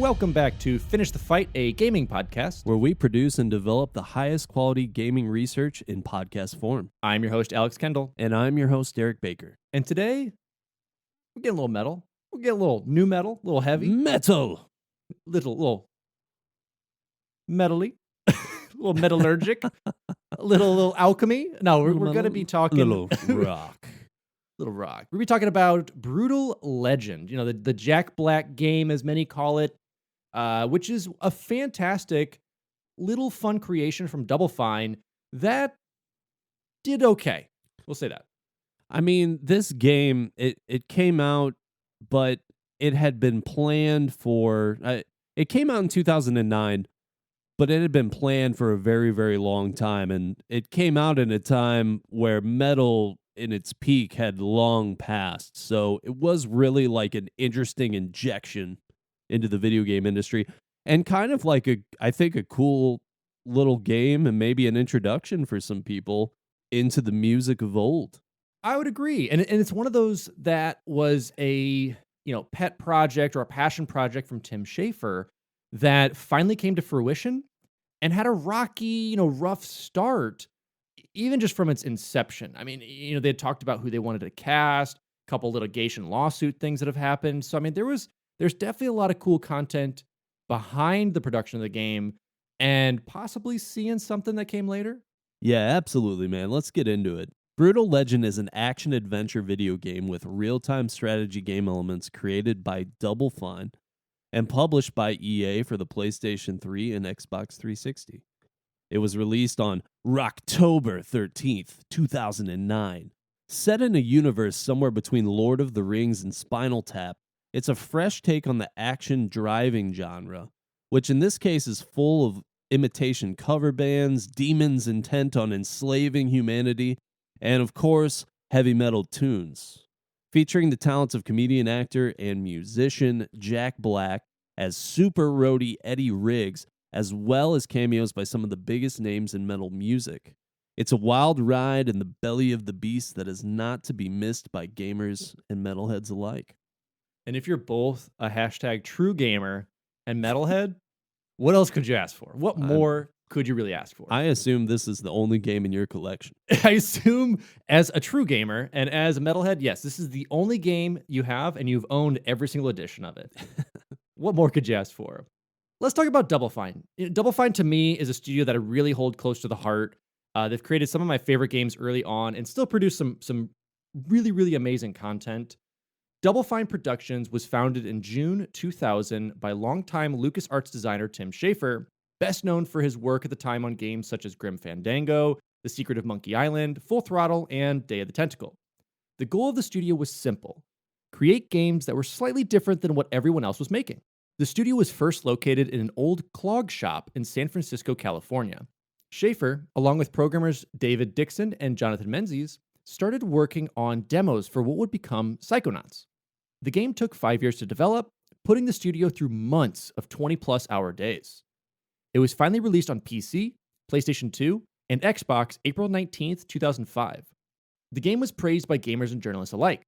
Welcome back to Finish the Fight, a gaming podcast. Where we produce and develop the highest quality gaming research in podcast form. I'm your host, Alex Kendall. And I'm your host, Derek Baker. And today, we're getting a little metal. We're getting a little new metal, a little heavy. Metal! Little metally. A little metallurgic. a little alchemy. No, we're going to be talking... Little rock. Little rock. We're going to be talking about Brutal Legend. You know, the Jack Black game, as many call it, which is a fantastic little fun creation from Double Fine that did okay. We'll say that. I mean, this game, it came out, but it had been planned for... it came out in 2009, but it had been planned for a very, very long time. And it came out in a time where metal in its peak had long passed. So it was really like an interesting injection into the video game industry and kind of like I think a cool little game and maybe an introduction for some people into the music of old. I would agree. And it's one of those that was a, pet project or a passion project from Tim Schafer that finally came to fruition and had a rocky, rough start, even just from its inception. I mean, they had talked about who they wanted to cast, a couple litigation lawsuit things that have happened. So, I mean, there's definitely a lot of cool content behind the production of the game and possibly seeing something that came later. Yeah, absolutely, man. Let's get into it. Brutal Legend is an action-adventure video game with real-time strategy game elements created by Double Fine and published by EA for the PlayStation 3 and Xbox 360. It was released on October 13th, 2009. Set in a universe somewhere between Lord of the Rings and Spinal Tap, it's a fresh take on the action driving genre, which in this case is full of imitation cover bands, demons intent on enslaving humanity, and of course, heavy metal tunes. Featuring the talents of comedian, actor, and musician Jack Black as super roadie Eddie Riggs, as well as cameos by some of the biggest names in metal music. It's a wild ride in the belly of the beast that is not to be missed by gamers and metalheads alike. And if you're both a hashtag true gamer and metalhead, what else could you ask for? What more could you really ask for? I assume this is the only game in your collection. I assume as a true gamer and as a metalhead, yes, this is the only game you have and you've owned every single edition of it. What more could you ask for? Let's talk about Double Fine. Double Fine, to me, is a studio that I really hold close to the heart. They've created some of my favorite games early on and still produce some really, really amazing content. Double Fine Productions was founded in June 2000 by longtime LucasArts designer Tim Schafer, best known for his work at the time on games such as Grim Fandango, The Secret of Monkey Island, Full Throttle, and Day of the Tentacle. The goal of the studio was simple: create games that were slightly different than what everyone else was making. The studio was first located in an old clog shop in San Francisco, California. Schafer, along with programmers David Dixon and Jonathan Menzies, started working on demos for what would become Psychonauts. The game took 5 years to develop, putting the studio through months of 20-plus hour days. It was finally released on PC, PlayStation 2, and Xbox April 19th, 2005. The game was praised by gamers and journalists alike,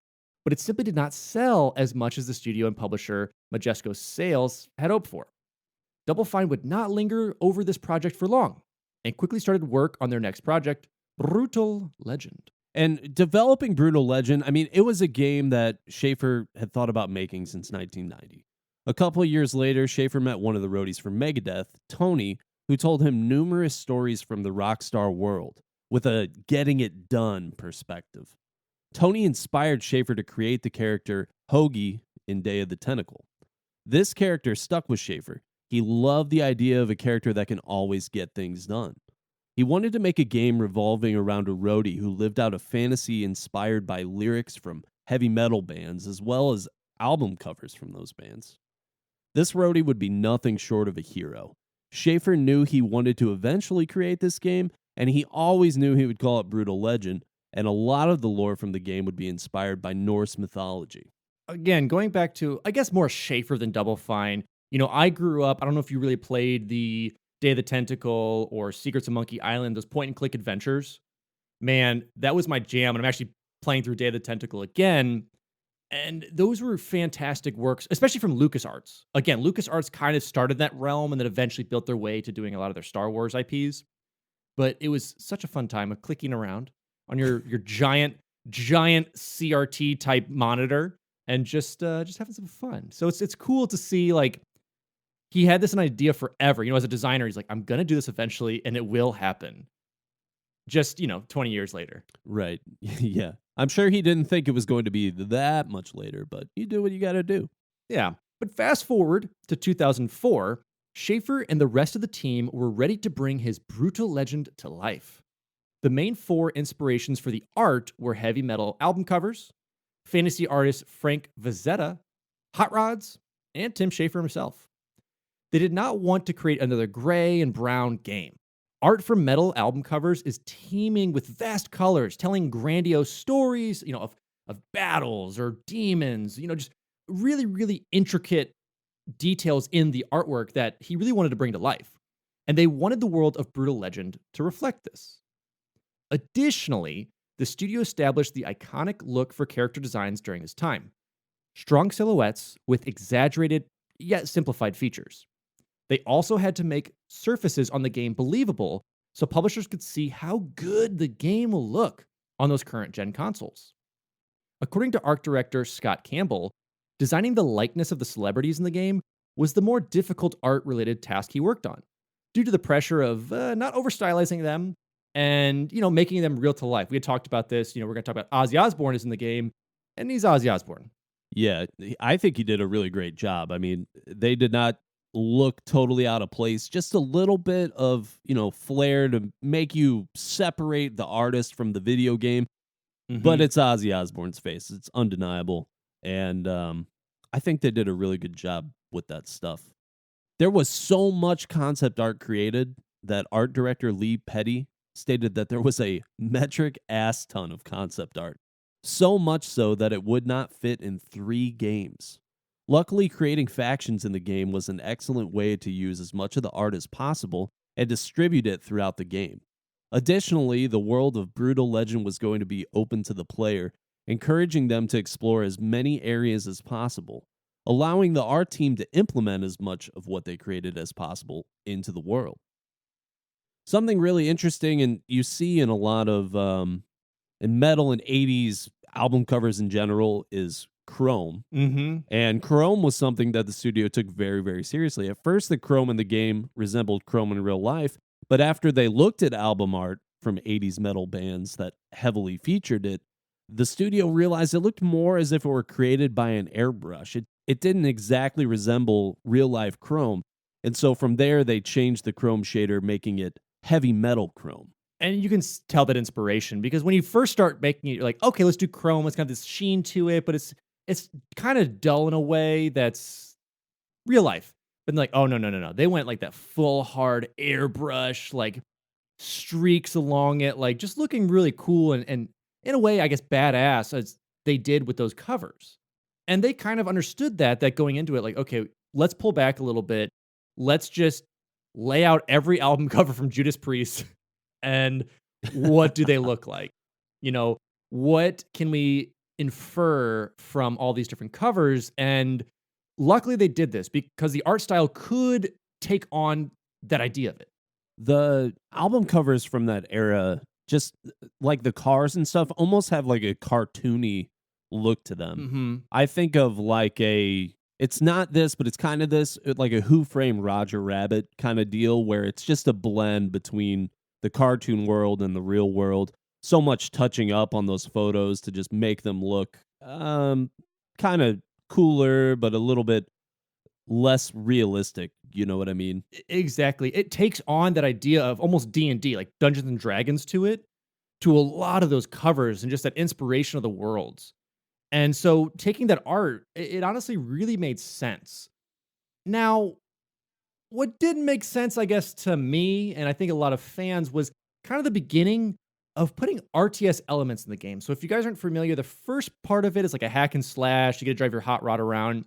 but it simply did not sell as much as the studio and publisher Majesco's sales had hoped for. Double Fine would not linger over this project for long, and quickly started work on their next project, Brutal Legend. And developing Brutal Legend, I mean, it was a game that Schafer had thought about making since 1990. A couple of years later, Schafer met one of the roadies from Megadeth, Tony, who told him numerous stories from the rockstar world, with a getting it done perspective. Tony inspired Schafer to create the character Hoagie in Day of the Tentacle. This character stuck with Schafer. He loved the idea of a character that can always get things done. He wanted to make a game revolving around a roadie who lived out a fantasy inspired by lyrics from heavy metal bands as well as album covers from those bands. This roadie would be nothing short of a hero. Schafer knew he wanted to eventually create this game, and he always knew he would call it Brutal Legend, and a lot of the lore from the game would be inspired by Norse mythology. Again, going back to, I guess, more Schafer than Double Fine. I grew up, I don't know if you really played the Day of the Tentacle or Secrets of Monkey Island, those point-and-click adventures. Man, that was my jam, and I'm actually playing through Day of the Tentacle again. And those were fantastic works, especially from LucasArts. Again, LucasArts kind of started that realm and then eventually built their way to doing a lot of their Star Wars IPs. But it was such a fun time of clicking around on your giant CRT type monitor and just having some fun. So it's cool to see like he had this an idea forever. You know, as a designer, he's like, I'm gonna do this eventually, and it will happen. Just 20 years later. Right. Yeah. I'm sure he didn't think it was going to be that much later, but you do what you got to do. Yeah. But fast forward to 2004, Schafer and the rest of the team were ready to bring his brutal legend to life. The main four inspirations for the art were heavy metal album covers, fantasy artist Frank Vazetta, Hot Rods, and Tim Schafer himself. They did not want to create another gray and brown game. Art for metal album covers is teeming with vast colors, telling grandiose stories, of battles or demons, just really, really intricate details in the artwork that he really wanted to bring to life. And they wanted the world of Brutal Legend to reflect this. Additionally, the studio established the iconic look for character designs during this time. Strong silhouettes with exaggerated yet simplified features. They also had to make surfaces on the game believable so publishers could see how good the game will look on those current gen consoles. According to art director Scott Campbell, designing the likeness of the celebrities in the game was the more difficult art-related task he worked on, due to the pressure of not over-stylizing them and, making them real to life. We had talked about this, we're going to talk about Ozzy Osbourne is in the game, and he's Ozzy Osbourne. Yeah, I think he did a really great job. I mean, they did not look totally out of place. Just a little bit of, flair to make you separate the artist from the video game. But it's Ozzy Osbourne's face. It's undeniable. And I think they did a really good job with that stuff. There was so much concept art created that art director Lee Petty stated that there was a metric ass ton of concept art. So much so that it would not fit in 3 games. Luckily, creating factions in the game was an excellent way to use as much of the art as possible and distribute it throughout the game. Additionally, the world of Brutal Legend was going to be open to the player, encouraging them to explore as many areas as possible, allowing the art team to implement as much of what they created as possible into the world. Something really interesting, and you see in a lot of in metal and 80s album covers in general, is chrome. And chrome was something that the studio took very, very seriously. At first, the chrome in the game resembled chrome in real life, but after they looked at album art from 80s metal bands that heavily featured it, the studio realized it looked more as if it were created by an airbrush. It didn't exactly resemble real-life chrome, and so from there, they changed the chrome shader, making it heavy metal chrome. And you can tell that inspiration, because when you first start making it, you're like, okay, let's do chrome. It's got this sheen to it, but it's kind of dull in a way that's real life. But like, oh, no. They went like that full hard airbrush, like streaks along it, like just looking really cool and in a way, I guess, badass as they did with those covers. And they kind of understood that going into it, like, okay, let's pull back a little bit. Let's just lay out every album cover from Judas Priest and what do they look like? What can we infer from all these different covers? And luckily they did this because the art style could take on that idea of it. The album covers from that era, just like the cars and stuff, almost have like a cartoony look to them. I think of like it's not this, but it's kind of this, like a Who Framed Roger Rabbit kind of deal, where it's just a blend between the cartoon world and the real world. So much touching up on those photos to just make them look kind of cooler, but a little bit less realistic. You know what I mean? Exactly. It takes on that idea of almost D&D, like Dungeons and Dragons to it, to a lot of those covers and just that inspiration of the worlds. And so taking that art, it honestly really made sense. Now, what didn't make sense, I guess, to me, and I think a lot of fans, was kind of the beginning of putting RTS elements in the game. So if you guys aren't familiar, the first part of it is like a hack and slash. You get to drive your hot rod around.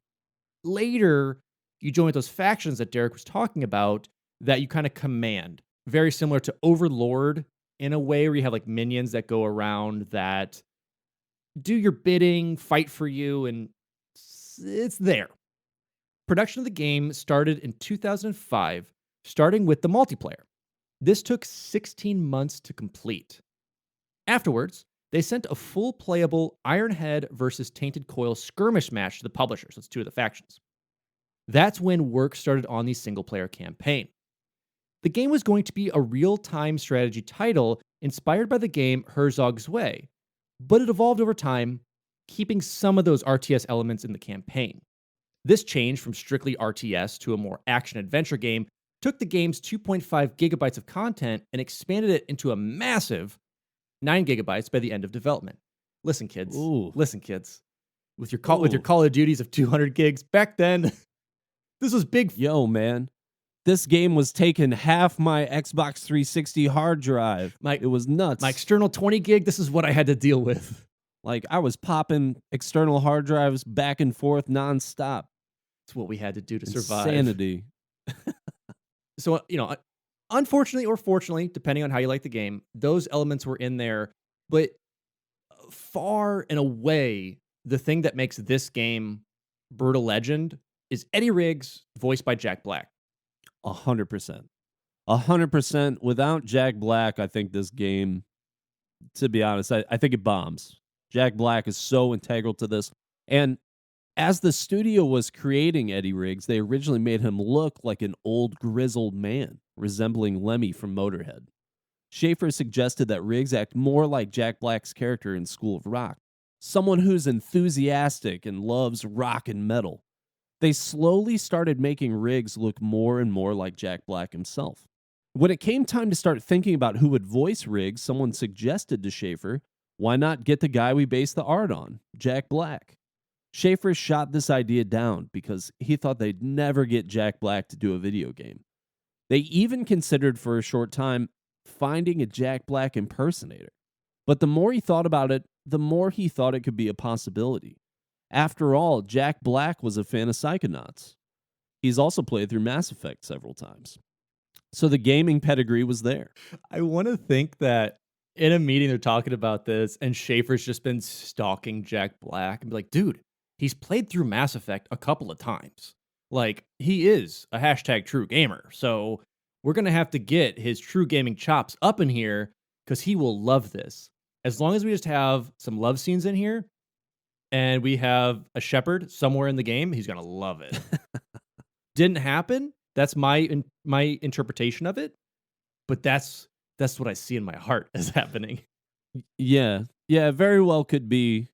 Later, you join with those factions that Derek was talking about that you kind of command. Very similar to Overlord in a way, where you have like minions that go around that do your bidding, fight for you, and it's there. Production of the game started in 2005, starting with the multiplayer. This took 16 months to complete. Afterwards, they sent a full playable Ironhead versus Tainted Coil skirmish match to the publishers. That's two of the factions. That's when work started on the single player campaign. The game was going to be a real time strategy title inspired by the game Herzog's Way, but it evolved over time, keeping some of those RTS elements in the campaign. This change from strictly RTS to a more action adventure game took the game's 2.5 gigabytes of content and expanded it into a massive 9 gigabytes by the end of development. Listen, kids. Ooh. Listen, kids. With your Call of Duties of 200 gigs back then, this was big. Yo, man. This game was taking half my Xbox 360 hard drive. It was nuts. My external 20 gig, this is what I had to deal with. Like, I was popping external hard drives back and forth nonstop. It's what we had to do to survive. Insanity. So, unfortunately or fortunately, depending on how you like the game, those elements were in there. But far and away, the thing that makes this game Brutal Legend is Eddie Riggs, voiced by Jack Black. 100%. 100%. Without Jack Black, I think this game, to be honest, I think it bombs. Jack Black is so integral to this. And as the studio was creating Eddie Riggs, they originally made him look like an old grizzled man, resembling Lemmy from Motorhead. Schafer suggested that Riggs act more like Jack Black's character in School of Rock, someone who's enthusiastic and loves rock and metal. They slowly started making Riggs look more and more like Jack Black himself. When it came time to start thinking about who would voice Riggs, someone suggested to Schafer, why not get the guy we based the art on, Jack Black? Schafer shot this idea down because he thought they'd never get Jack Black to do a video game. They even considered for a short time finding a Jack Black impersonator. But the more he thought about it, the more he thought it could be a possibility. After all, Jack Black was a fan of Psychonauts. He's also played through Mass Effect several times. So the gaming pedigree was there. I want to think that in a meeting they're talking about this and Schafer's just been stalking Jack Black and be like, dude, he's played through Mass Effect a couple of times. Like, he is a hashtag true gamer. So we're going to have to get his true gaming chops up in here because he will love this. As long as we just have some love scenes in here and we have a shepherd somewhere in the game, he's going to love it. Didn't happen. That's my interpretation of it. But that's what I see in my heart as happening. Yeah, very well could be.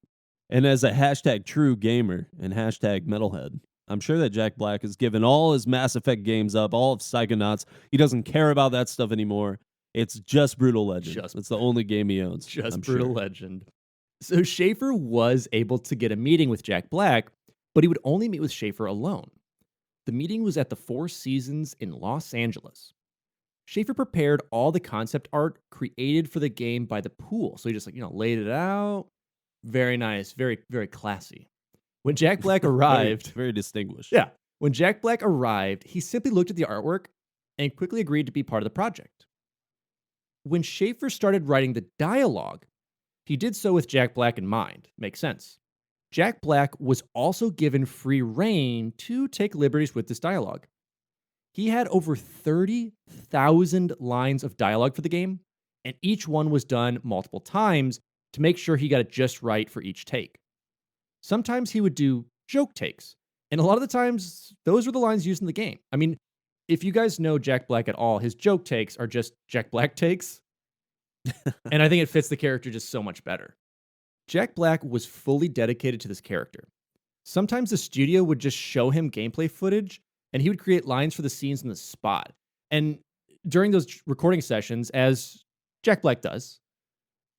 And as a hashtag true gamer and hashtag metalhead, I'm sure that Jack Black has given all his Mass Effect games up, all of Psychonauts. He doesn't care about that stuff anymore. It's just Brutal Legend. It's the only game he owns. Just Brutal Legend. So Schafer was able to get a meeting with Jack Black, but he would only meet with Schafer alone. The meeting was at the Four Seasons in Los Angeles. Schafer prepared all the concept art created for the game by the pool. So he just laid it out. Very nice. Very, very classy. When Jack Black arrived... very distinguished. Yeah. When Jack Black arrived, he simply looked at the artwork and quickly agreed to be part of the project. When Schafer started writing the dialogue, he did so with Jack Black in mind. Makes sense. Jack Black was also given free rein to take liberties with this dialogue. He had over 30,000 lines of dialogue for the game, and each one was done multiple times to make sure he got it just right for each take. Sometimes he would do joke takes, and a lot of the times, those were the lines used in the game. I mean, if you guys know Jack Black at all, his joke takes are just Jack Black takes, and I think it fits the character just so much better. Jack Black was fully dedicated to this character. Sometimes the studio would just show him gameplay footage, and he would create lines for the scenes in the spot. And during those recording sessions, as Jack Black does,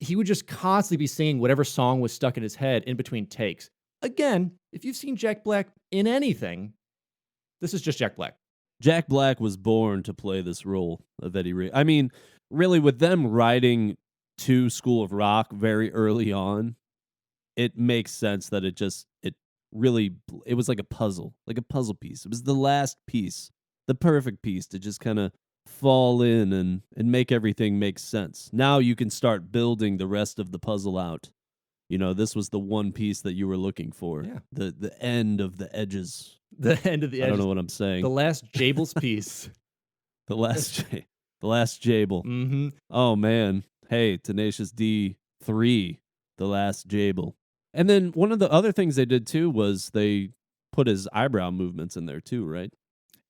he would just constantly be singing whatever song was stuck in his head in between takes. Again, if you've seen Jack Black in anything, this is just Jack Black. Jack Black was born to play this role of Eddie Riggs. I mean, really, with them writing to School of Rock very early on, it makes sense that it was like a puzzle piece. It was the last piece, the perfect piece to just kind of fall in and make everything make sense. Now you can start building the rest of the puzzle out this was the one piece that you were looking for. Yeah. The end of the edges. The end of the I edges. don't know what I'm saying. The last JWLS piece. The last JWL. Mm-hmm. Oh man. Hey, Tenacious D 3, the last JWL. And then one of the other things they did too was they put his eyebrow movements in there too, right?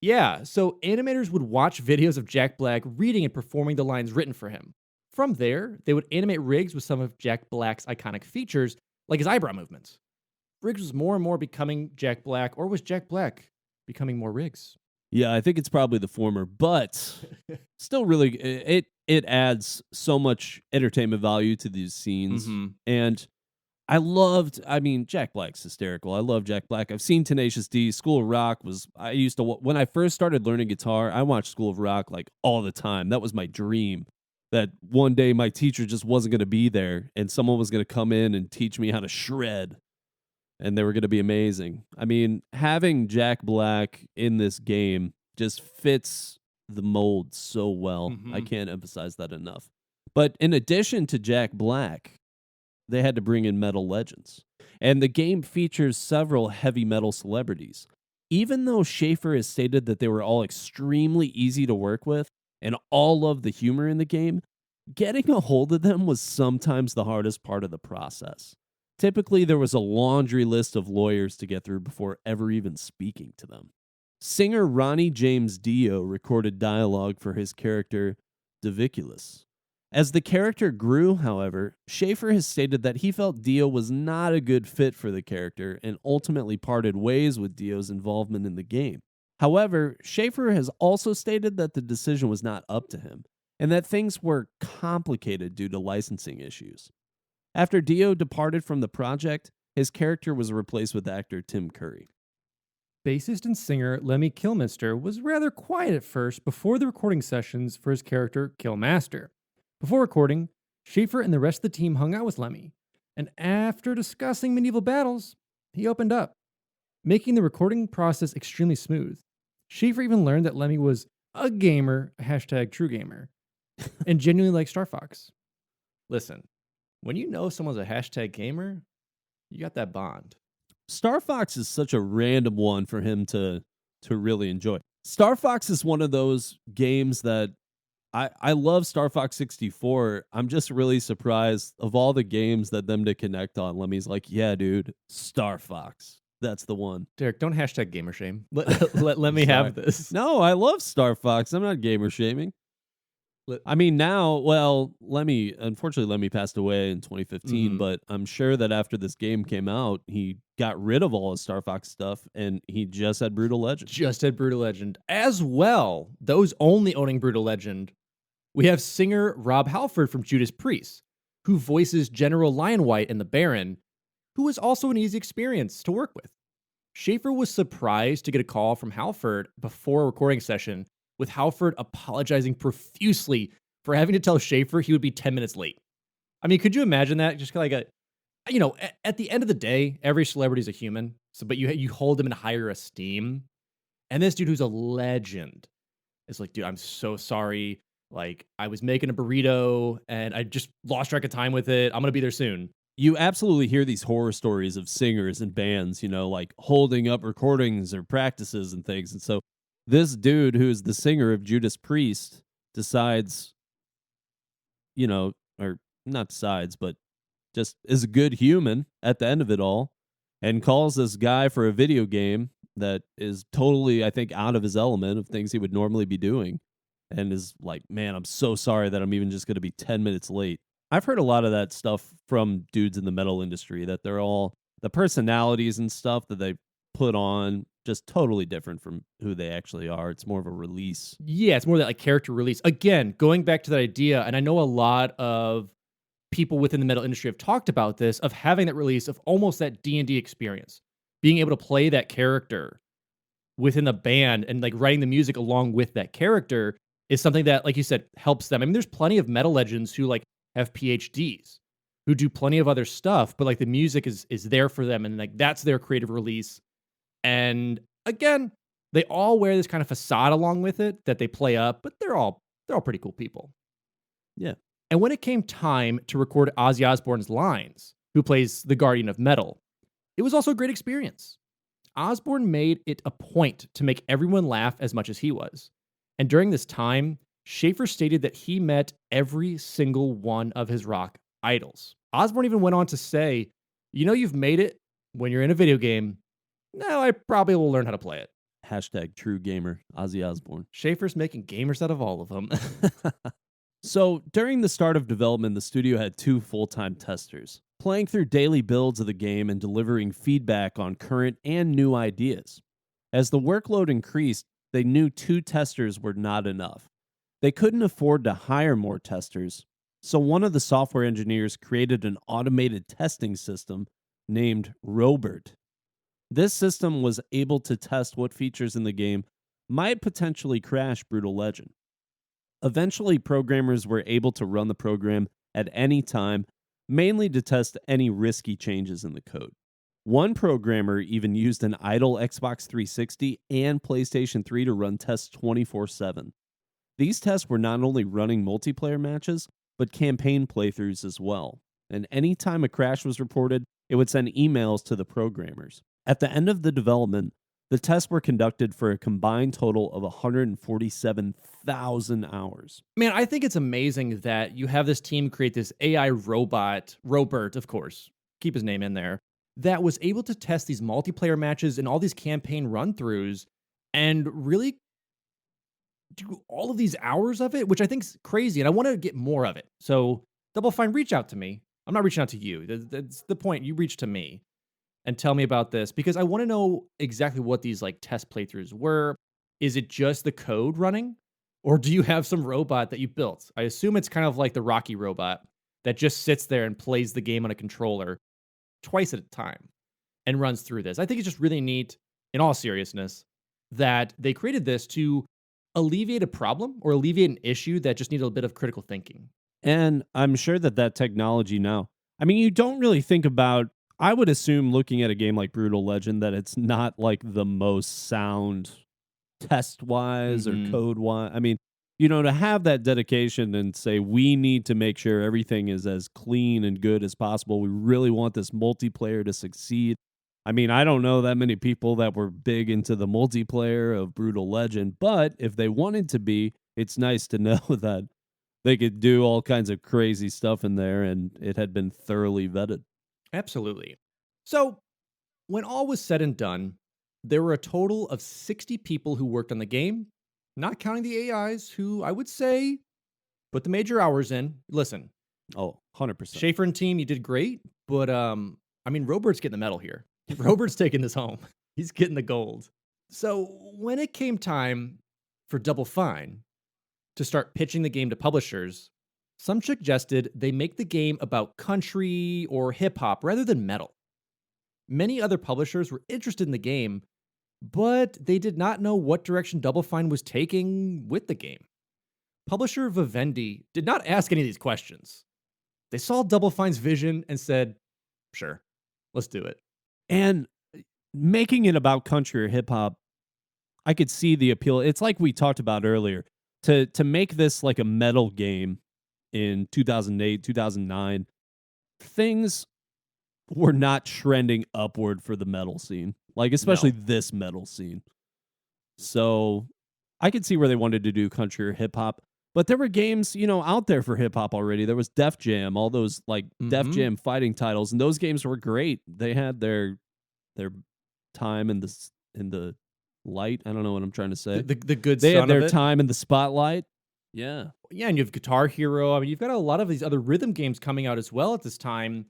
Yeah, so animators would watch videos of Jack Black reading and performing the lines written for him. From there, they would animate rigs with some of Jack Black's iconic features, like his eyebrow movements. Riggs was more and more becoming Jack Black, or was Jack Black becoming more Riggs? Yeah, I think it's probably the former, but still really it adds so much entertainment value to these scenes. And I mean, Jack Black's hysterical. I love Jack Black. I've seen Tenacious D. School of Rock when I first started learning guitar, I watched School of Rock like all the time. That was my dream. That one day my teacher just wasn't going to be there and someone was going to come in and teach me how to shred. And they were going to be amazing. I mean, having Jack Black in this game just fits the mold so well. I can't emphasize that enough. But in addition to Jack Black, they had to bring in metal legends. And the game features several heavy metal celebrities. Even though Schafer has stated that they were all extremely easy to work with and all of the humor in the game, getting a hold of them was sometimes the hardest part of the process. Typically, there was a laundry list of lawyers to get through before ever even speaking to them. Singer Ronnie James Dio recorded dialogue for his character, Diviculus. As the character grew, however, Schafer has stated that he felt Dio was not a good fit for the character and ultimately parted ways with Dio's involvement in the game. However, Schafer has also stated that the decision was not up to him and that things were complicated due to licensing issues. After Dio departed from the project, his character was replaced with actor Tim Curry. Bassist and singer Lemmy Kilmister was rather quiet at first before the recording sessions for his character Killmaster. Before recording, Schafer and the rest of the team hung out with Lemmy, and after discussing medieval battles, he opened up, making the recording process extremely smooth. Schafer even learned that Lemmy was a gamer, #TrueGamer, and genuinely liked Star Fox. Listen, when you know someone's a #gamer, you got that bond. Star Fox is such a random one for him to really enjoy. Star Fox is one of those games that I love. Star Fox 64. I'm just really surprised of all the games that them to connect on. Lemmy's like, yeah, dude, Star Fox. That's the one. Derek, don't #gamer shame. Let me have this. No, I love Star Fox. I'm not gamer shaming. I mean, now, well, unfortunately, Lemmy passed away in 2015, but I'm sure that after this game came out, he got rid of all his Star Fox stuff and he just had Brutal Legend. As well, those only owning Brutal Legend, we have singer Rob Halford from Judas Priest, who voices General Lionwhite in The Baron, who was also an easy experience to work with. Schafer was surprised to get a call from Halford before a recording session, with Halford apologizing profusely for having to tell Schafer he would be 10 minutes late. I mean, could you imagine that? Just like at the end of the day, every celebrity is a human, but you hold them in higher esteem. And this dude who's a legend is like, dude, I'm so sorry. Like, I was making a burrito and I just lost track of time with it. I'm going to be there soon. You absolutely hear these horror stories of singers and bands, like holding up recordings or practices and things. And so this dude, who's the singer of Judas Priest, decides, or not decides, but just is a good human at the end of it all and calls this guy for a video game that is totally, I think, out of his element of things he would normally be doing. And is like, man, I'm so sorry that I'm even just going to be 10 minutes late. I've heard a lot of that stuff from dudes in the metal industry, that they're all, the personalities and stuff that they put on, just totally different from who they actually are. It's more of a release. Yeah, it's more that like character release. Again, going back to that idea, and I know a lot of people within the metal industry have talked about this, of having that release of almost that D&D experience, being able to play that character within the band and like writing the music along with that character is something that, like you said, helps them. I mean, there's plenty of metal legends who like have PhDs, who do plenty of other stuff, but like the music is there for them, and like that's their creative release. And again, they all wear this kind of facade along with it that they play up, but they're all pretty cool people. Yeah. And when it came time to record Ozzy Osbourne's lines, who plays the Guardian of Metal. It was also a great experience. Osbourne made it a point to make everyone laugh as much as he was. And during this time, Schafer stated that he met every single one of his rock idols. Osbourne even went on to say, "You know you've made it when you're in a video game. Now I probably will learn how to play it." Hashtag true gamer, Ozzy Osbourne. Schafer's making gamers out of all of them. So, during the start of development, the studio had 2 full-time testers, playing through daily builds of the game and delivering feedback on current and new ideas. As the workload increased, they knew 2 testers were not enough. They couldn't afford to hire more testers, so one of the software engineers created an automated testing system named Robert. This system was able to test what features in the game might potentially crash Brutal Legend. Eventually, programmers were able to run the program at any time, mainly to test any risky changes in the code. One programmer even used an idle Xbox 360 and PlayStation 3 to run tests 24/7. These tests were not only running multiplayer matches, but campaign playthroughs as well. And anytime a crash was reported, it would send emails to the programmers. At the end of the development, the tests were conducted for a combined total of 147,000 hours. Man, I think it's amazing that you have this team create this AI robot, Robert, of course, keep his name in there, that was able to test these multiplayer matches and all these campaign run-throughs and really do all of these hours of it, which I think is crazy, and I want to get more of it. So, Double Fine, reach out to me. I'm not reaching out to you. That's the point. You reach to me and tell me about this because I want to know exactly what these like test playthroughs were. Is it just the code running, or do you have some robot that you built? I assume it's kind of like the Rocky robot that just sits there and plays the game on a controller twice at a time and runs through this. I think it's just really neat, in all seriousness, that they created this to alleviate a problem or alleviate an issue that just needed a bit of critical thinking. And I'm sure that technology now, I mean, you don't really think about, I would assume looking at a game like Brutal Legend that it's not like the most sound test-wise or code-wise. I mean, you know, to have that dedication and say, we need to make sure everything is as clean and good as possible. We really want this multiplayer to succeed. I mean, I don't know that many people that were big into the multiplayer of Brutal Legend, but if they wanted to be, it's nice to know that they could do all kinds of crazy stuff in there and it had been thoroughly vetted. Absolutely. So, when all was said and done, there were a total of 60 people who worked on the game, not counting the AIs, who I would say put the major hours in. Listen, Oh, 100%. Schafer and team, you did great, but I mean, Robert's getting the medal here. Robert's taking this home. He's getting the gold. So, when it came time for Double Fine to start pitching the game to publishers, some suggested they make the game about country or hip hop rather than metal. Many other publishers were interested in the game, but they did not know what direction Double Fine was taking with the game. Publisher Vivendi did not ask any of these questions. They saw Double Fine's vision and said, sure, let's do it. And making it about country or hip hop, I could see the appeal. It's like we talked about earlier. To make this like a metal game in 2008, 2009, things were not trending upward for the metal scene. Like, especially this metal scene. So I could see where they wanted to do country or hip hop. But there were games, you know, out there for hip hop already. There was Def Jam, all those like Def Jam fighting titles, and those games were great. They had their time in the light. I don't know what I'm trying to say. The good they son had their of it. time in the spotlight. Yeah. Yeah, and you have Guitar Hero. I mean, you've got a lot of these other rhythm games coming out as well at this time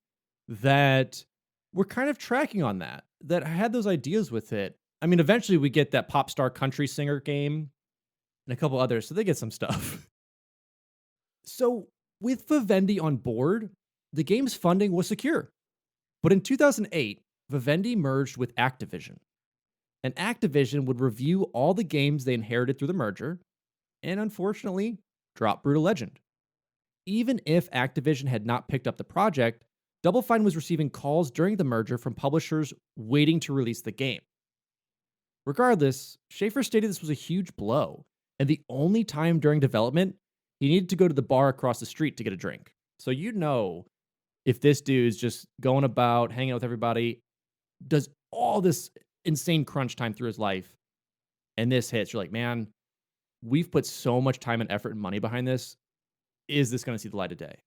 that were kind of tracking on that had those ideas with it. I mean, eventually we get that pop star country singer game and a couple others, so they get some stuff. So, with Vivendi on board, the game's funding was secure. But in 2008, Vivendi merged with Activision. And Activision would review all the games they inherited through the merger, and unfortunately, drop Brutal Legend. Even if Activision had not picked up the project, Double Fine was receiving calls during the merger from publishers waiting to release the game. Regardless, Schafer stated this was a huge blow, and the only time during development he needed to go to the bar across the street to get a drink. So you know, if this dude's just going about, hanging out with everybody, does all this insane crunch time through his life, and this hits, you're like, man, we've put so much time and effort and money behind this. Is this going to see the light of day?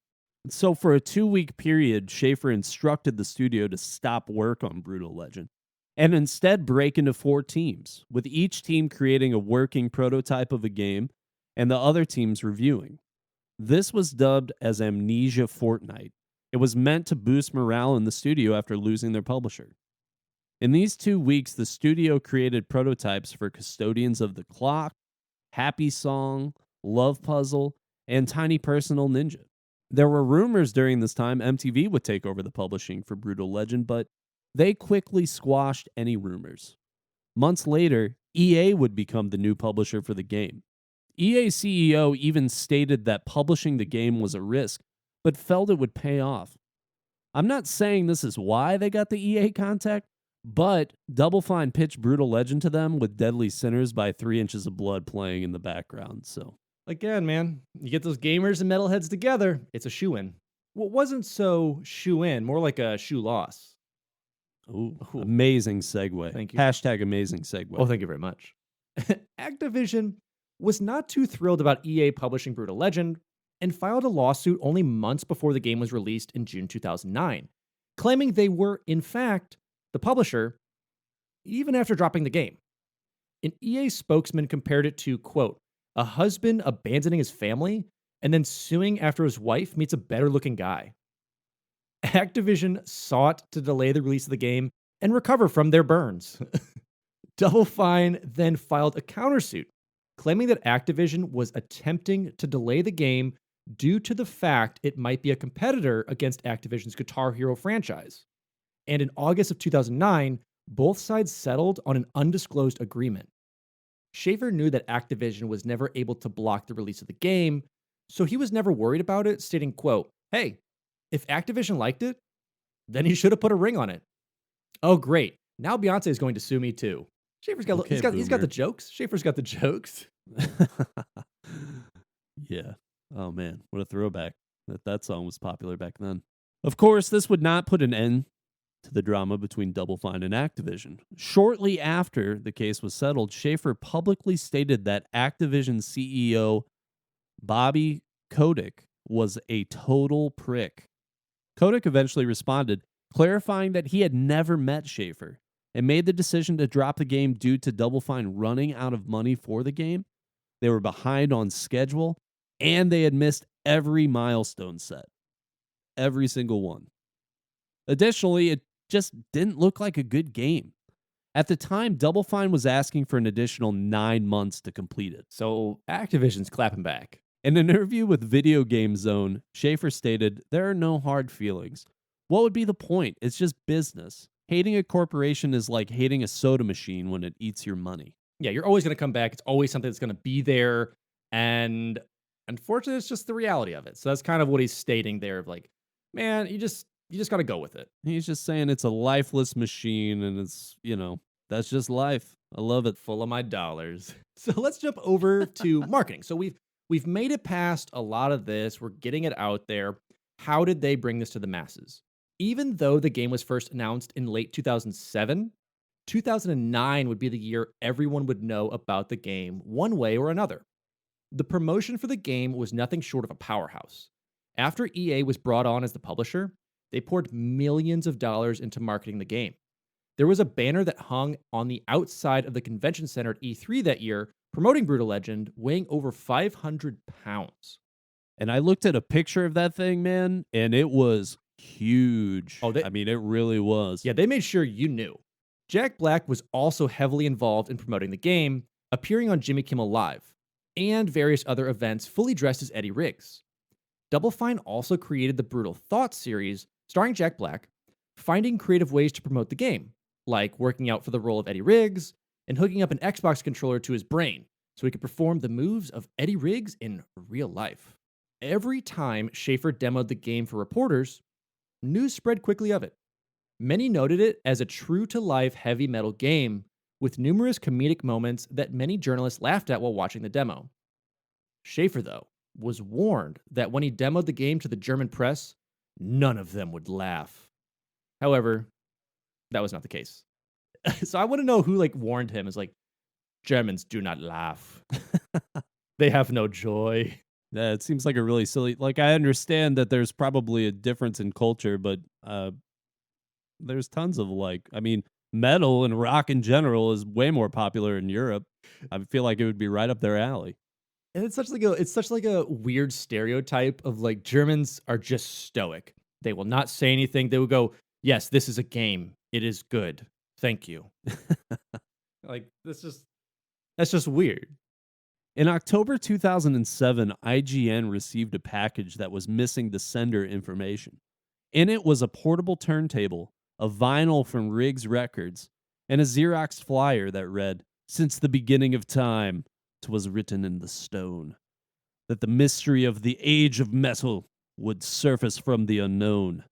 So for a 2-week period, Schafer instructed the studio to stop work on Brutal Legend and instead break into 4 teams, with each team creating a working prototype of a game and the other teams reviewing. This was dubbed as Amnesia Fortnite. It was meant to boost morale in the studio after losing their publisher. In these 2 weeks, the studio created prototypes for Custodians of the Clock, Happy Song, Love Puzzle, and Tiny Personal Ninja. There were rumors during this time MTV would take over the publishing for Brutal Legend, but they quickly squashed any rumors. Months later, EA would become the new publisher for the game. EA CEO even stated that publishing the game was a risk, but felt it would pay off. I'm not saying this is why they got the EA contact, but Double Fine pitched Brutal Legend to them with Deadly Sinners by 3 Inches of Blood playing in the background, so... Again, man, you get those gamers and metalheads together, it's a shoe-in. Well, it wasn't so shoe-in, more like a shoe loss. Ooh. Amazing segue. Thank you. Hashtag amazing segue. Oh, thank you very much. Activision was not too thrilled about EA publishing Brutal Legend and filed a lawsuit only months before the game was released in June 2009, claiming they were, in fact, the publisher, even after dropping the game. An EA spokesman compared it to, quote, a husband abandoning his family and then suing after his wife meets a better-looking guy. Activision sought to delay the release of the game and recover from their burns. Double Fine then filed a countersuit, claiming that Activision was attempting to delay the game due to the fact it might be a competitor against Activision's Guitar Hero franchise. And in August of 2009, both sides settled on an undisclosed agreement. Schafer knew that Activision was never able to block the release of the game, so he was never worried about it, stating, quote, hey, if Activision liked it, then he should have put a ring on it. Oh, great. Now Beyonce is going to sue me too. Schafer's got, Okay, he's got the jokes. Schafer's got the jokes. Yeah. Oh, man. What a throwback. That song was popular back then. Of course, this would not put an end to the drama between Double Fine and Activision. Shortly after the case was settled, Schafer publicly stated that Activision CEO Bobby Kotick was a total prick. Kotick eventually responded, clarifying that he had never met Schafer and made the decision to drop the game due to Double Fine running out of money for the game. They were behind on schedule, and they had missed every milestone set. Every single one. Additionally, it just didn't look like a good game. At the time, Double Fine was asking for an additional 9 months to complete it. So Activision's clapping back. In an interview with Video Game Zone, Schafer stated, there are no hard feelings. What would be the point? It's just business. Hating a corporation is like hating a soda machine when it eats your money. Yeah, you're always going to come back. It's always something that's going to be there. And unfortunately, it's just the reality of it. So that's kind of what he's stating there of like, man, you just got to go with it. He's just saying it's a lifeless machine and it's, that's just life. I love it. Full of my dollars. So let's jump over to marketing. So we've made it past a lot of this. We're getting it out there. How did they bring this to the masses? Even though the game was first announced in late 2007, 2009 would be the year everyone would know about the game one way or another. The promotion for the game was nothing short of a powerhouse. After EA was brought on as the publisher, they poured millions of dollars into marketing the game. There was a banner that hung on the outside of the convention center at E3 that year promoting Brutal Legend, weighing over 500 pounds. And I looked at a picture of that thing, man, and it was huge. Oh, I mean, it really was. Yeah, they made sure you knew. Jack Black was also heavily involved in promoting the game, appearing on Jimmy Kimmel Live, and various other events fully dressed as Eddie Riggs. Double Fine also created the Brutal Thoughts series, starring Jack Black, finding creative ways to promote the game, like working out for the role of Eddie Riggs and hooking up an Xbox controller to his brain so he could perform the moves of Eddie Riggs in real life. Every time Schafer demoed the game for reporters, news spread quickly of it. Many noted it as a true-to-life heavy metal game with numerous comedic moments that many journalists laughed at while watching the demo. Schafer, though, was warned that when he demoed the game to the German press, none of them would laugh. However, that was not the case. So I want to know who like warned him. Is like, Germans do not laugh. They have no joy. Yeah, it seems like a really silly. Like, I understand that there's probably a difference in culture, but there's tons of metal and rock in general is way more popular in Europe. I feel like it would be right up their alley. And it's such like a weird stereotype of like Germans are just stoic. They will not say anything. They will go, "Yes, this is a game. It is good. Thank you." Like that's just weird. In October 2007, IGN received a package that was missing the sender information. In it was a portable turntable, a vinyl from Riggs Records, and a Xerox flyer that read, "Since the beginning of time, 'twas written in the stone, that the mystery of the age of metal would surface from the unknown.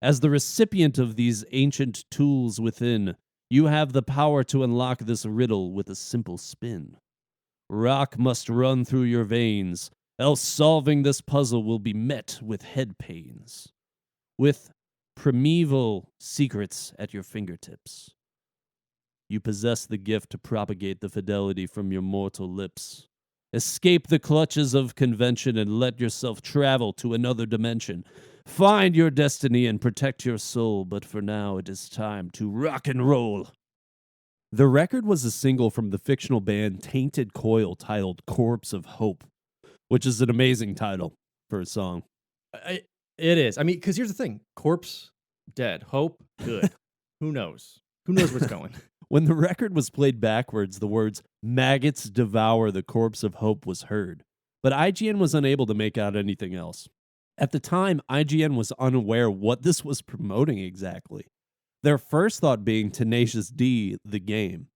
As the recipient of these ancient tools within, you have the power to unlock this riddle with a simple spin. Rock must run through your veins, else solving this puzzle will be met with head pains. With primeval secrets at your fingertips. You possess the gift to propagate the fidelity from your mortal lips. Escape the clutches of convention and let yourself travel to another dimension. Find your destiny and protect your soul, but for now it is time to rock and roll." The record was a single from the fictional band Tainted Coil titled Corpse of Hope, which is an amazing title for a song. It is. I mean, because here's the thing: corpse, dead, hope, good. Who knows? Who knows where it's going? When the record was played backwards, the words "maggots devour the corpse of hope" was heard, but IGN was unable to make out anything else. At the time, IGN was unaware what this was promoting exactly. Their first thought being Tenacious D, the game.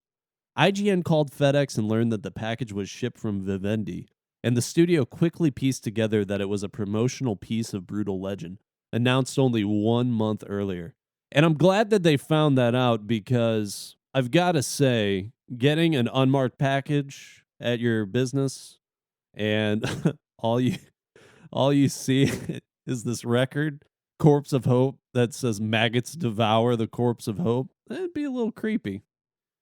IGN called FedEx and learned that the package was shipped from Vivendi, and the studio quickly pieced together that it was a promotional piece of Brutal Legend, announced only 1 month earlier. And I'm glad that they found that out, because I've got to say, getting an unmarked package at your business and all you see is this record, Corpse of Hope, that says "maggots devour the corpse of hope," that'd be a little creepy.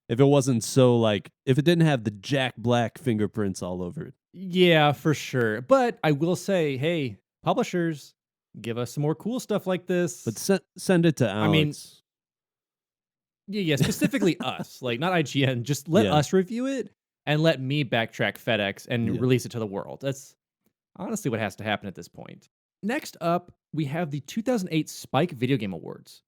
If it wasn't so if it didn't have the Jack Black fingerprints all over it. Yeah, for sure. But I will say, hey, publishers, give us some more cool stuff like this. But send it to Alex. I mean, yeah, specifically us, like not IGN. Just let us review it and let me backtrack FedEx and release it to the world. That's honestly what has to happen at this point. Next up, we have the 2008 Spike Video Game Awards.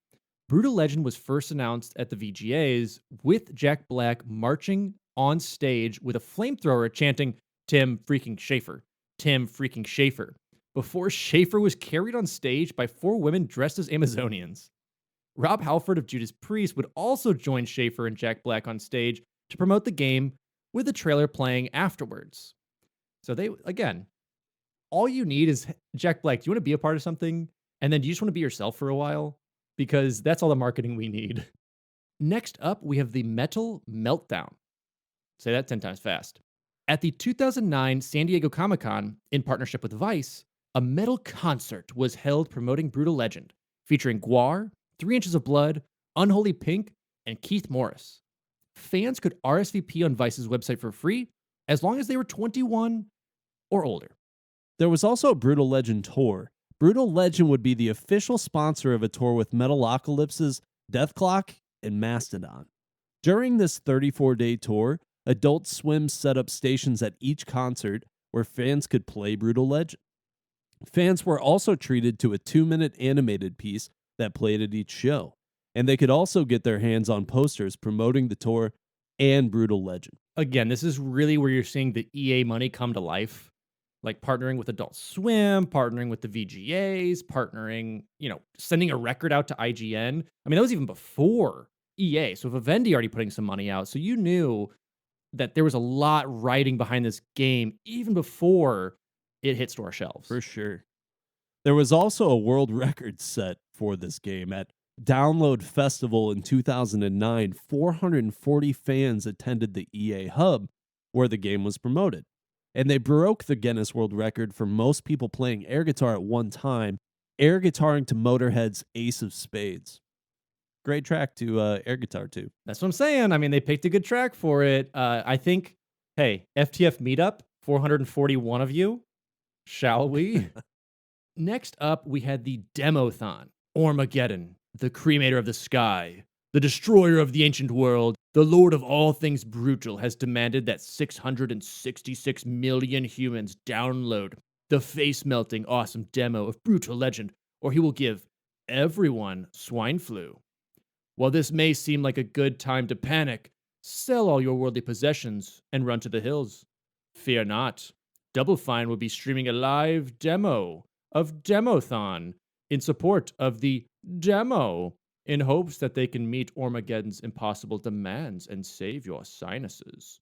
Brutal Legend was first announced at the VGAs with Jack Black marching on stage with a flamethrower chanting, "Tim freaking Schafer, Tim freaking Schafer," before Schafer was carried on stage by 4 women dressed as Amazonians. Rob Halford of Judas Priest would also join Schafer and Jack Black on stage to promote the game, with the trailer playing afterwards. So they, again, all you need is Jack Black. Do you want to be a part of something? And then do you just want to be yourself for a while? Because that's all the marketing we need. Next up, we have the Metal Meltdown. Say that 10 times fast. At the 2009 San Diego Comic-Con, in partnership with Vice, a metal concert was held promoting Brutal Legend, featuring Gwar, 3 Inches of Blood, Unholy Pink, and Keith Morris. Fans could RSVP on Vice's website for free, as long as they were 21 or older. There was also a Brutal Legend tour. Brutal Legend would be the official sponsor of a tour with Metalocalypse's Deathclock and Mastodon. During this 34-day tour, Adult Swim set up stations at each concert where fans could play Brutal Legend. Fans were also treated to a 2-minute animated piece that played at each show, and they could also get their hands on posters promoting the tour and Brutal Legend. Again, this is really where you're seeing the EA money come to life. Like partnering with Adult Swim, partnering with the VGAs, partnering, sending a record out to IGN. I mean, that was even before EA. So Vivendi already putting some money out. So you knew that there was a lot riding behind this game even before it hit store shelves. For sure. There was also a world record set for this game. At Download Festival in 2009, 440 fans attended the EA Hub where the game was promoted. And they broke the Guinness World Record for most people playing air guitar at one time, air guitaring to Motorhead's Ace of Spades. Great track to air guitar to. That's what I'm saying. I mean, they picked a good track for it. I think, hey, FTF Meetup, 441 of you. Shall we? Next up, we had the Demothon Armageddon, the cremator of the sky, the destroyer of the ancient world, the lord of all things brutal, has demanded that 666 million humans download the face-melting awesome demo of Brutal Legend, or he will give everyone swine flu. While this may seem like a good time to panic, sell all your worldly possessions and run to the hills. Fear not. Double Fine will be streaming a live demo of Demothon in support of the demo, in hopes that they can meet Armageddon's impossible demands and save your sinuses.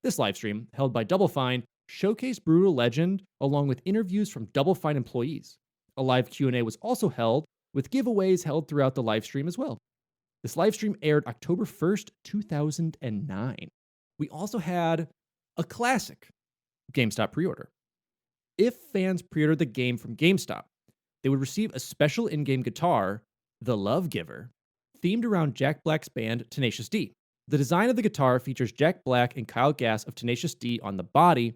This livestream, held by Double Fine, showcased Brutal Legend along with interviews from Double Fine employees. A live Q&A was also held, with giveaways held throughout the livestream as well. This livestream aired October 1st, 2009. We also had a classic GameStop pre-order. If fans pre-ordered the game from GameStop, they would receive a special in-game guitar, the Love Giver, themed around Jack Black's band Tenacious D. The design of the guitar features Jack Black and Kyle Gass of Tenacious D on the body,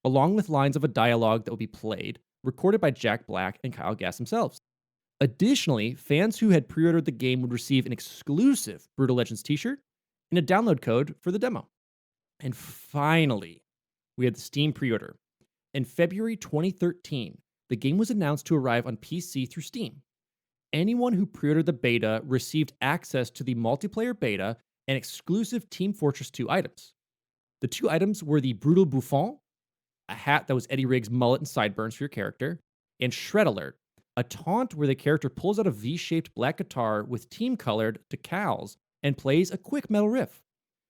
along with lines of a dialogue that will be played, recorded by Jack Black and Kyle Gass themselves. Additionally, fans who had pre-ordered the game would receive an exclusive Brutal Legends t-shirt and a download code for the demo. And finally, we had the Steam pre-order. In February 2013, the game was announced to arrive on PC through Steam. Anyone who pre-ordered the beta received access to the multiplayer beta and exclusive Team Fortress 2 items. The two items were the Brutal Bouffon, a hat that was Eddie Riggs' mullet and sideburns for your character, and Shred Alert, a taunt where the character pulls out a V-shaped black guitar with team-colored decals and plays a quick metal riff.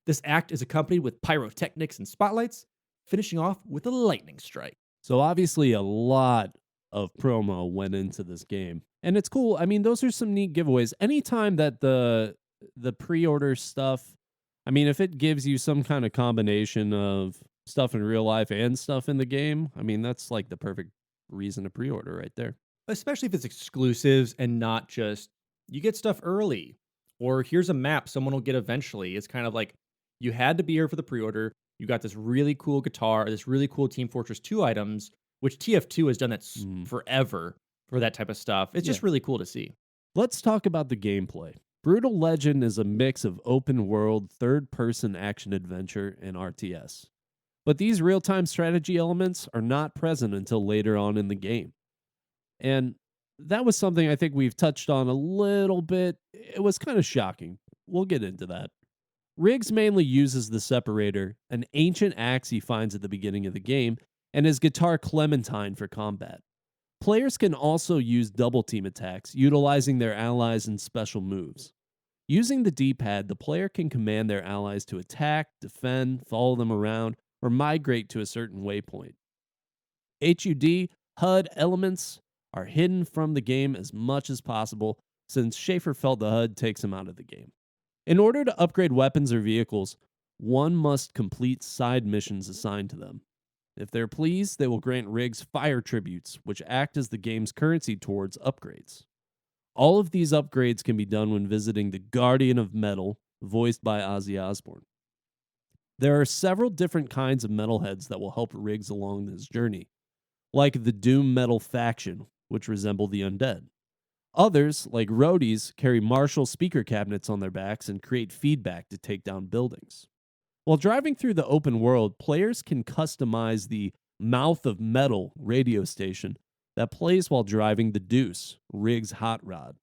This act is accompanied with pyrotechnics and spotlights, finishing off with a lightning strike. So obviously a lot of promo went into this game. And it's cool. I mean, those are some neat giveaways. Anytime that the pre-order stuff, I mean, if it gives you some kind of combination of stuff in real life and stuff in the game, I mean, that's like the perfect reason to pre-order right there. Especially if it's exclusives and not just, you get stuff early, or here's a map someone will get eventually. It's kind of like, you had to be here for the pre-order. You got this really cool guitar, this really cool Team Fortress 2 items, which TF2 has done that forever for that type of stuff. It's just really cool to see. Let's talk about the gameplay. Brutal Legend is a mix of open-world, third-person action-adventure and RTS. But these real-time strategy elements are not present until later on in the game. And that was something I think we've touched on a little bit. It was kind of shocking. We'll get into that. Riggs mainly uses the Separator, an ancient axe he finds at the beginning of the game, and his guitar Clementine for combat. Players can also use double team attacks, utilizing their allies in special moves. Using the D-pad, the player can command their allies to attack, defend, follow them around, or migrate to a certain waypoint. HUD, HUD elements are hidden from the game as much as possible, since Schafer felt the HUD takes him out of the game. In order to upgrade weapons or vehicles, one must complete side missions assigned to them. If they're pleased, they will grant Riggs fire tributes, which act as the game's currency towards upgrades. All of these upgrades can be done when visiting the Guardian of Metal, voiced by Ozzy Osbourne. There are several different kinds of metalheads that will help Riggs along this journey, like the Doom Metal faction, which resemble the undead. Others, like roadies, carry Marshall speaker cabinets on their backs and create feedback to take down buildings. While driving through the open world, players can customize the Mouth of Metal radio station that plays while driving the Deuce, Riggs' hot rod.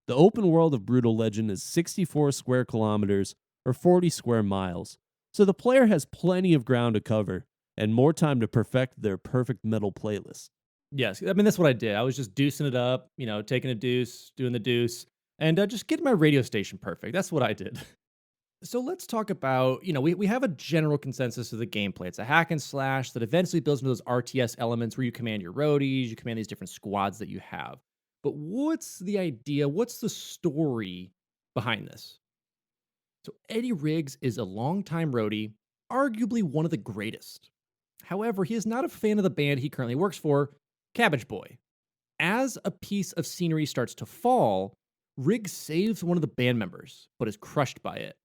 The open world of Brutal Legend is 64 square kilometers or 40 square miles, so the player has plenty of ground to cover and more time to perfect their perfect metal playlist. Yes, I mean, that's what I did. I was just deucing it up, taking a deuce, doing the deuce, and just getting my radio station perfect. That's what I did. So let's talk about, we have a general consensus of the gameplay. It's a hack and slash that eventually builds into those RTS elements where you command your roadies, you command these different squads that you have. But what's the idea? What's the story behind this? So Eddie Riggs is a longtime roadie, arguably one of the greatest. However, he is not a fan of the band he currently works for, Cabbage Boy. As a piece of scenery starts to fall, Riggs saves one of the band members, but is crushed by it.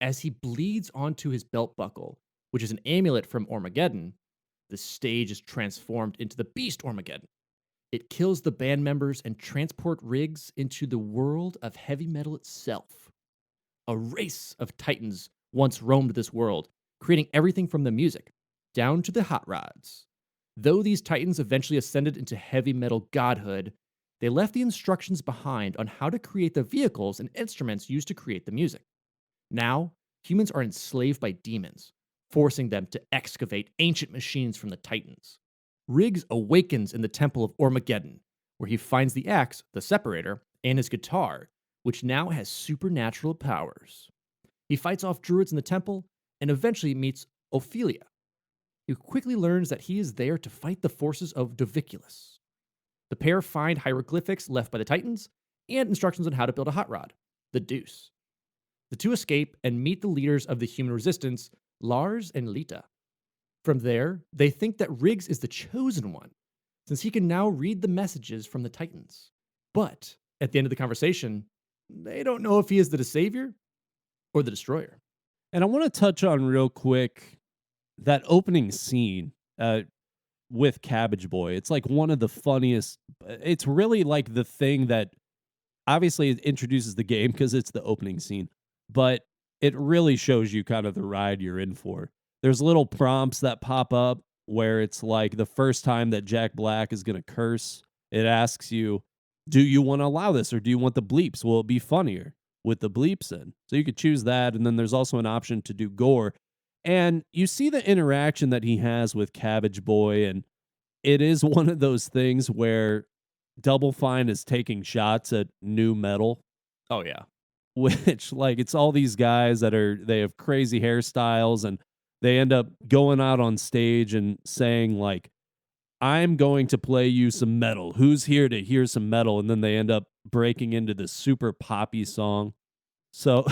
As he bleeds onto his belt buckle, which is an amulet from Armageddon, the stage is transformed into the Beast Armageddon. It kills the band members and transport Riggs into the world of heavy metal itself. A race of titans once roamed this world, creating everything from the music down to the hot rods. Though these titans eventually ascended into heavy metal godhood, they left the instructions behind on how to create the vehicles and instruments used to create the music. Now, humans are enslaved by demons, forcing them to excavate ancient machines from the titans. Riggs awakens in the Temple of Armageddon, where he finds the axe, the separator, and his guitar, which now has supernatural powers. He fights off druids in the temple and eventually meets Ophelia. He quickly learns that he is there to fight the forces of Doviculus. The pair find hieroglyphics left by the Titans and instructions on how to build a hot rod, the Deuce. The two escape and meet the leaders of the human resistance, Lars and Lita. From there, they think that Riggs is the chosen one, since he can now read the messages from the Titans. But at the end of the conversation, they don't know if he is the savior or the destroyer. And I want to touch on real quick that opening scene with Cabbage Boy. It's like one of the funniest. It's really like the thing that obviously it introduces the game because it's the opening scene, but it really shows you kind of the ride you're in for. There's little prompts that pop up where it's like the first time that Jack Black is going to curse, it asks you, do you want to allow this or do you want the bleeps? Will it be funnier with the bleeps in? So you could choose that. And then there's also an option to do gore. And you see the interaction that he has with Cabbage Boy. And it is one of those things where Double Fine is taking shots at new metal. Oh, yeah. Which, like, it's all these guys that they have crazy hairstyles and they end up going out on stage and saying, like, I'm going to play you some metal. Who's here to hear some metal? And then they end up breaking into this super poppy song. So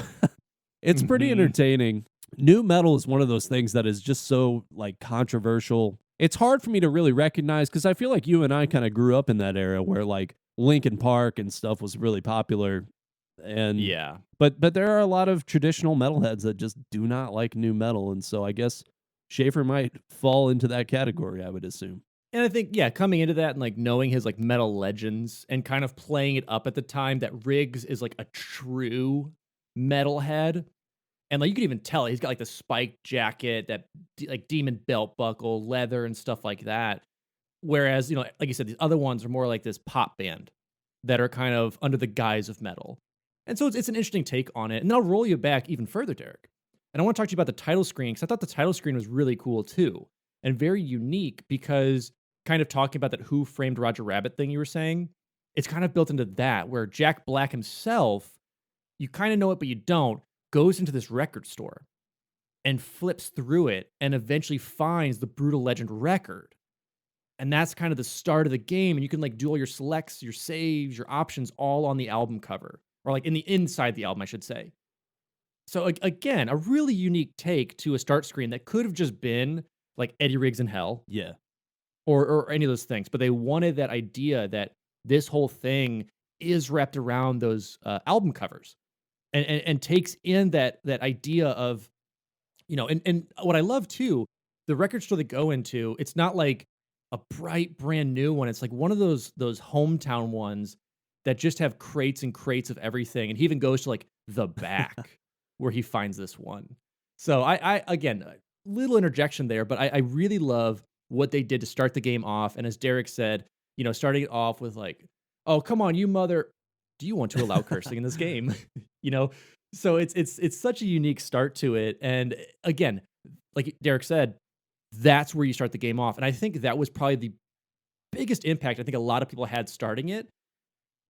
it's pretty entertaining. New metal is one of those things that is just so, like, controversial. It's hard for me to really recognize because I feel like you and I kind of grew up in that era where, like, Linkin Park and stuff was really popular. And yeah, but there are a lot of traditional metalheads that just do not like new metal, and so I guess Schafer might fall into that category, I would assume. And I think, yeah, coming into that and like knowing his like metal legends and kind of playing it up at the time that Riggs is like a true metalhead. And like you can even tell he's got like the spiked jacket, that like demon belt buckle, leather and stuff like that. Whereas, you know, like you said, these other ones are more like this pop band that are kind of under the guise of metal. And so it's an interesting take on it. And I'll roll you back even further, Derek. And I want to talk to you about the title screen because I thought the title screen was really cool too. And very unique because kind of talking about that Who Framed Roger Rabbit thing you were saying, it's kind of built into that where Jack Black himself, you kind of know it, but you don't, goes into this record store and flips through it and eventually finds the Brutal Legend record. And that's kind of the start of the game. And you can like do all your selects, your saves, your options all on the album cover. Or like in the inside the album, I should say. So again, a really unique take to a start screen that could have just been like Eddie Riggs in Hell. Yeah. Or any of those things. But they wanted that idea that this whole thing is wrapped around those album covers. And takes in that idea of, you know, and what I love too, the record store they go into, it's not like a bright brand new one. It's like one of those hometown ones that just have crates and crates of everything. And he even goes to like the back where he finds this one. So I again, a little interjection there, but I really love what they did to start the game off. And as Derek said, you know, starting it off with like, oh, come on, you mother, do you want to allow cursing in this game? You know, so it's such a unique start to it. And again, like Derek said, that's where you start the game off. And I think that was probably the biggest impact I think a lot of people had starting it,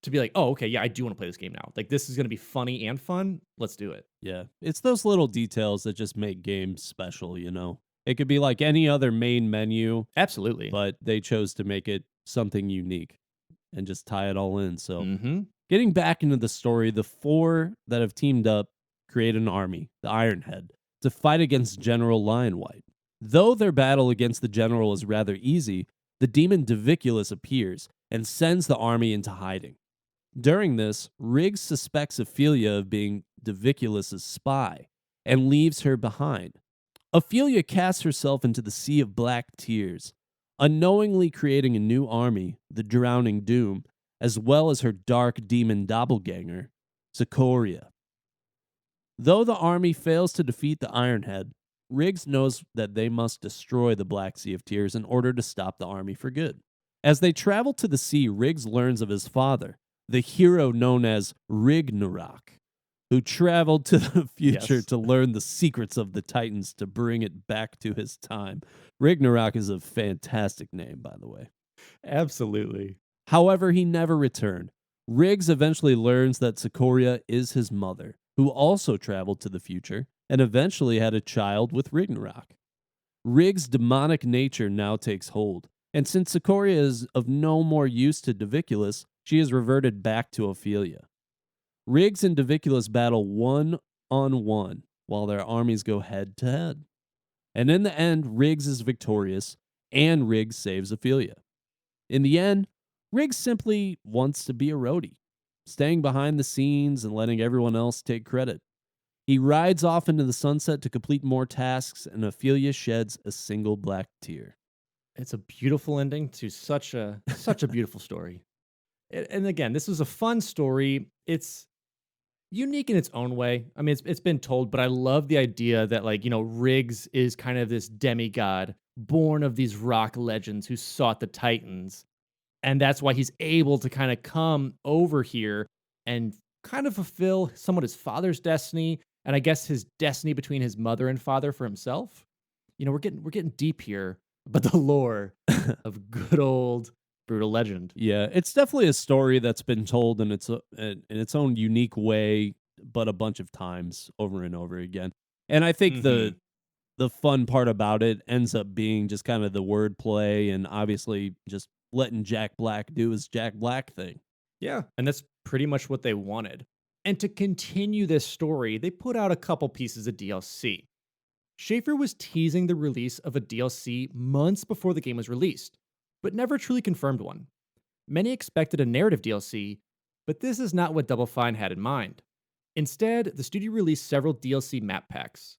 to be like, oh, okay, yeah, I do want to play this game now. Like, this is going to be funny and fun. Let's do it. Yeah. It's those little details that just make games special, you know? It could be like any other main menu. Absolutely. But they chose to make it something unique and just tie it all in. So, Mm-hmm. Getting back into the story, the four that have teamed up create an army, the Ironhead, to fight against General Lionwhite. Though their battle against the general is rather easy, the demon Doviculus appears, and sends the army into hiding. During this, Riggs suspects Ophelia of being Diviculus's spy and leaves her behind. Ophelia casts herself into the sea of black tears, unknowingly creating a new army, the Drowning Doom, as well as her dark demon doppelganger, Sikoria. Though the army fails to defeat the Ironhead, Riggs knows that they must destroy the Black Sea of Tears in order to stop the army for good. As they travel to the sea, Riggs learns of his father, the hero known as Ragnarok, who traveled to the future to learn the secrets of the Titans to bring it back to his time. Ragnarok is a fantastic name, by the way. Absolutely. However, he never returned. Riggs eventually learns that Sikoria is his mother, who also traveled to the future and eventually had a child with Ragnarok. Riggs' demonic nature now takes hold, and since Sikoria is of no more use to Diviculus, she is reverted back to Ophelia. Riggs and Diviculus battle one-on-one while their armies go head-to-head. And in the end, Riggs is victorious, and Riggs saves Ophelia. In the end, Riggs simply wants to be a roadie, staying behind the scenes and letting everyone else take credit. He rides off into the sunset to complete more tasks, and Ophelia sheds a single black tear. It's a beautiful ending to such a beautiful story. And again, this was a fun story. It's unique in its own way. I mean, it's been told, but I love the idea that, like, Riggs is kind of this demigod born of these rock legends who sought the Titans. And that's why he's able to kind of come over here and kind of fulfill somewhat his father's destiny, and I guess his destiny between his mother and father for himself. We're getting deep here, but the lore of good old Brutal Legend. Yeah, it's definitely a story that's been told in its own unique way, but a bunch of times over and over again. And I think the fun part about it ends up being just kind of the wordplay and obviously just letting Jack Black do his Jack Black thing. Yeah, and that's pretty much what they wanted. And to continue this story, they put out a couple pieces of DLC. Schafer was teasing the release of a DLC months before the game was released, but never truly confirmed one. Many expected a narrative DLC, but this is not what Double Fine had in mind. Instead, the studio released several DLC map packs.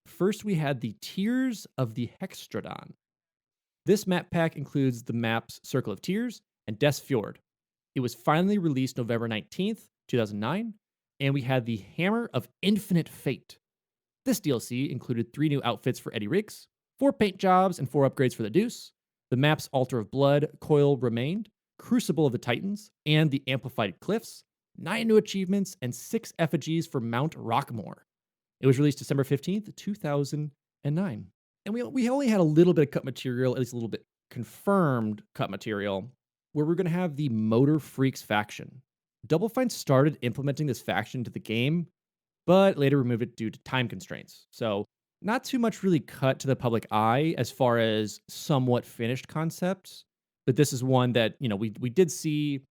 First, we had the Tears of the Hextradon. This map pack includes the maps Circle of Tears and Death's Fjord. It was finally released November 19th, 2009, and we had the Hammer of Infinite Fate. This DLC included 3 new outfits for Eddie Riggs, 4 paint jobs, and 4 upgrades for the Deuce. The maps Altar of Blood, Coil Remained, Crucible of the Titans, and the Amplified Cliffs, 9 new achievements, and 6 effigies for Mount Rockmore. It was released December 15th, 2009. And we only had a little bit of cut material, at least a little bit confirmed cut material, where we're going to have the Motor Phreaks faction. Double Fine started implementing this faction into the game, but later removed it due to time constraints. So not too much really cut to the public eye as far as somewhat finished concepts, but this is one that, we did see.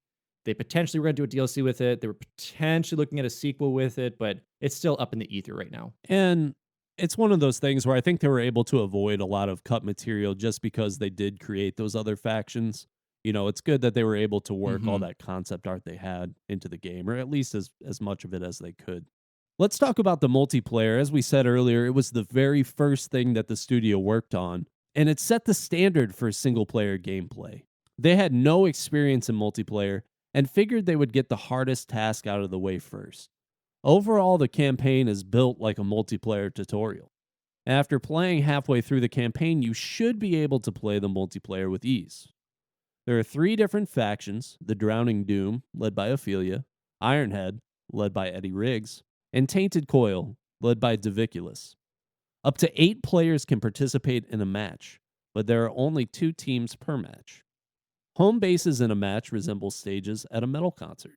They potentially were going to do a DLC with it. They were potentially looking at a sequel with it, but it's still up in the ether right now. And it's one of those things where I think they were able to avoid a lot of cut material just because they did create those other factions. It's good that they were able to work all that concept art they had into the game, or at least as much of it as they could. Let's talk about the multiplayer. As we said earlier, it was the very first thing that the studio worked on, and it set the standard for single-player gameplay. They had no experience in multiplayer and figured they would get the hardest task out of the way first. Overall, the campaign is built like a multiplayer tutorial. After playing halfway through the campaign, you should be able to play the multiplayer with ease. There are 3 different factions: the Drowning Doom, led by Ophelia, Ironhead, led by Eddie Riggs, and Tainted Coil, led by Diviculus. Up to 8 players can participate in a match, but there are only 2 teams per match. Home bases in a match resemble stages at a metal concert,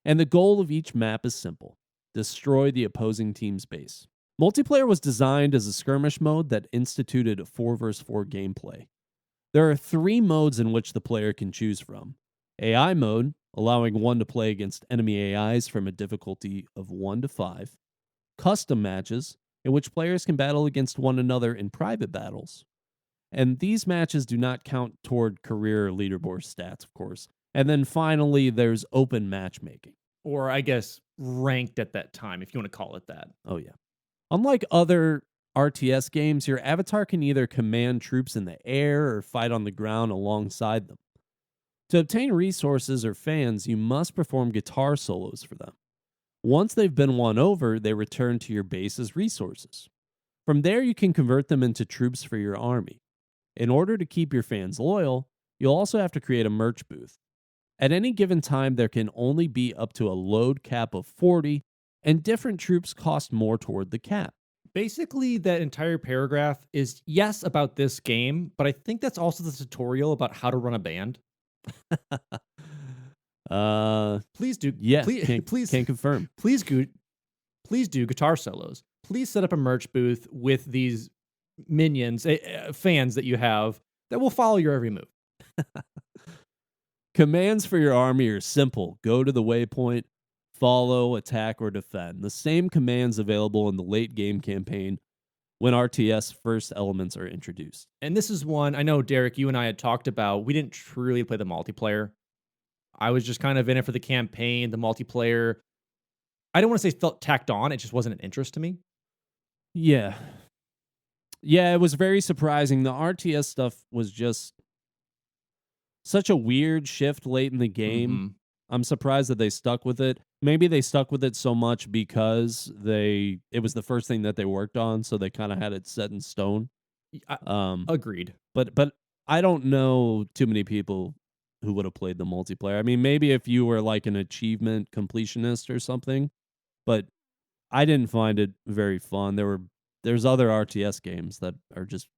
and the goal of each map is simple: destroy the opposing team's base. Multiplayer was designed as a skirmish mode that instituted 4 vs 4 gameplay. There are 3 modes in which the player can choose from: AI mode, allowing one to play against enemy AIs from a difficulty of 1 to 5, custom matches, in which players can battle against one another in private battles. And these matches do not count toward career or leaderboard stats, of course, And then finally, there's open matchmaking. Or I guess ranked at that time, if you want to call it that. Oh, yeah. Unlike other RTS games, your avatar can either command troops in the air or fight on the ground alongside them. To obtain resources or fans, you must perform guitar solos for them. Once they've been won over, they return to your base as resources. From there, you can convert them into troops for your army. In order to keep your fans loyal, you'll also have to create a merch booth. At any given time, there can only be up to a load cap of 40, and different troops cost more toward the cap. Basically, that entire paragraph is, yes, about this game, but I think that's also the tutorial about how to run a band. Please do. Yeah, Please, can't confirm. Please do guitar solos. Please set up a merch booth with these minions, fans that you have that will follow your every move. Commands for your army are simple. Go to the waypoint, follow, attack, or defend. The same commands available in the late game campaign when RTS first elements are introduced. And this is one I know, Derek, you and I had talked about. We didn't truly play the multiplayer. I was just kind of in it for the campaign, the multiplayer. I don't want to say felt tacked on. It just wasn't an interest to me. Yeah. Yeah, it was very surprising. The RTS stuff was just such a weird shift late in the game. Mm-hmm. I'm surprised that they stuck with it. Maybe they stuck with it so much because it was the first thing that they worked on, so they kind of had it set in stone. Agreed. But I don't know too many people who would have played the multiplayer. I mean, maybe if you were like an achievement completionist or something, but I didn't find it very fun. There's other RTS games that are just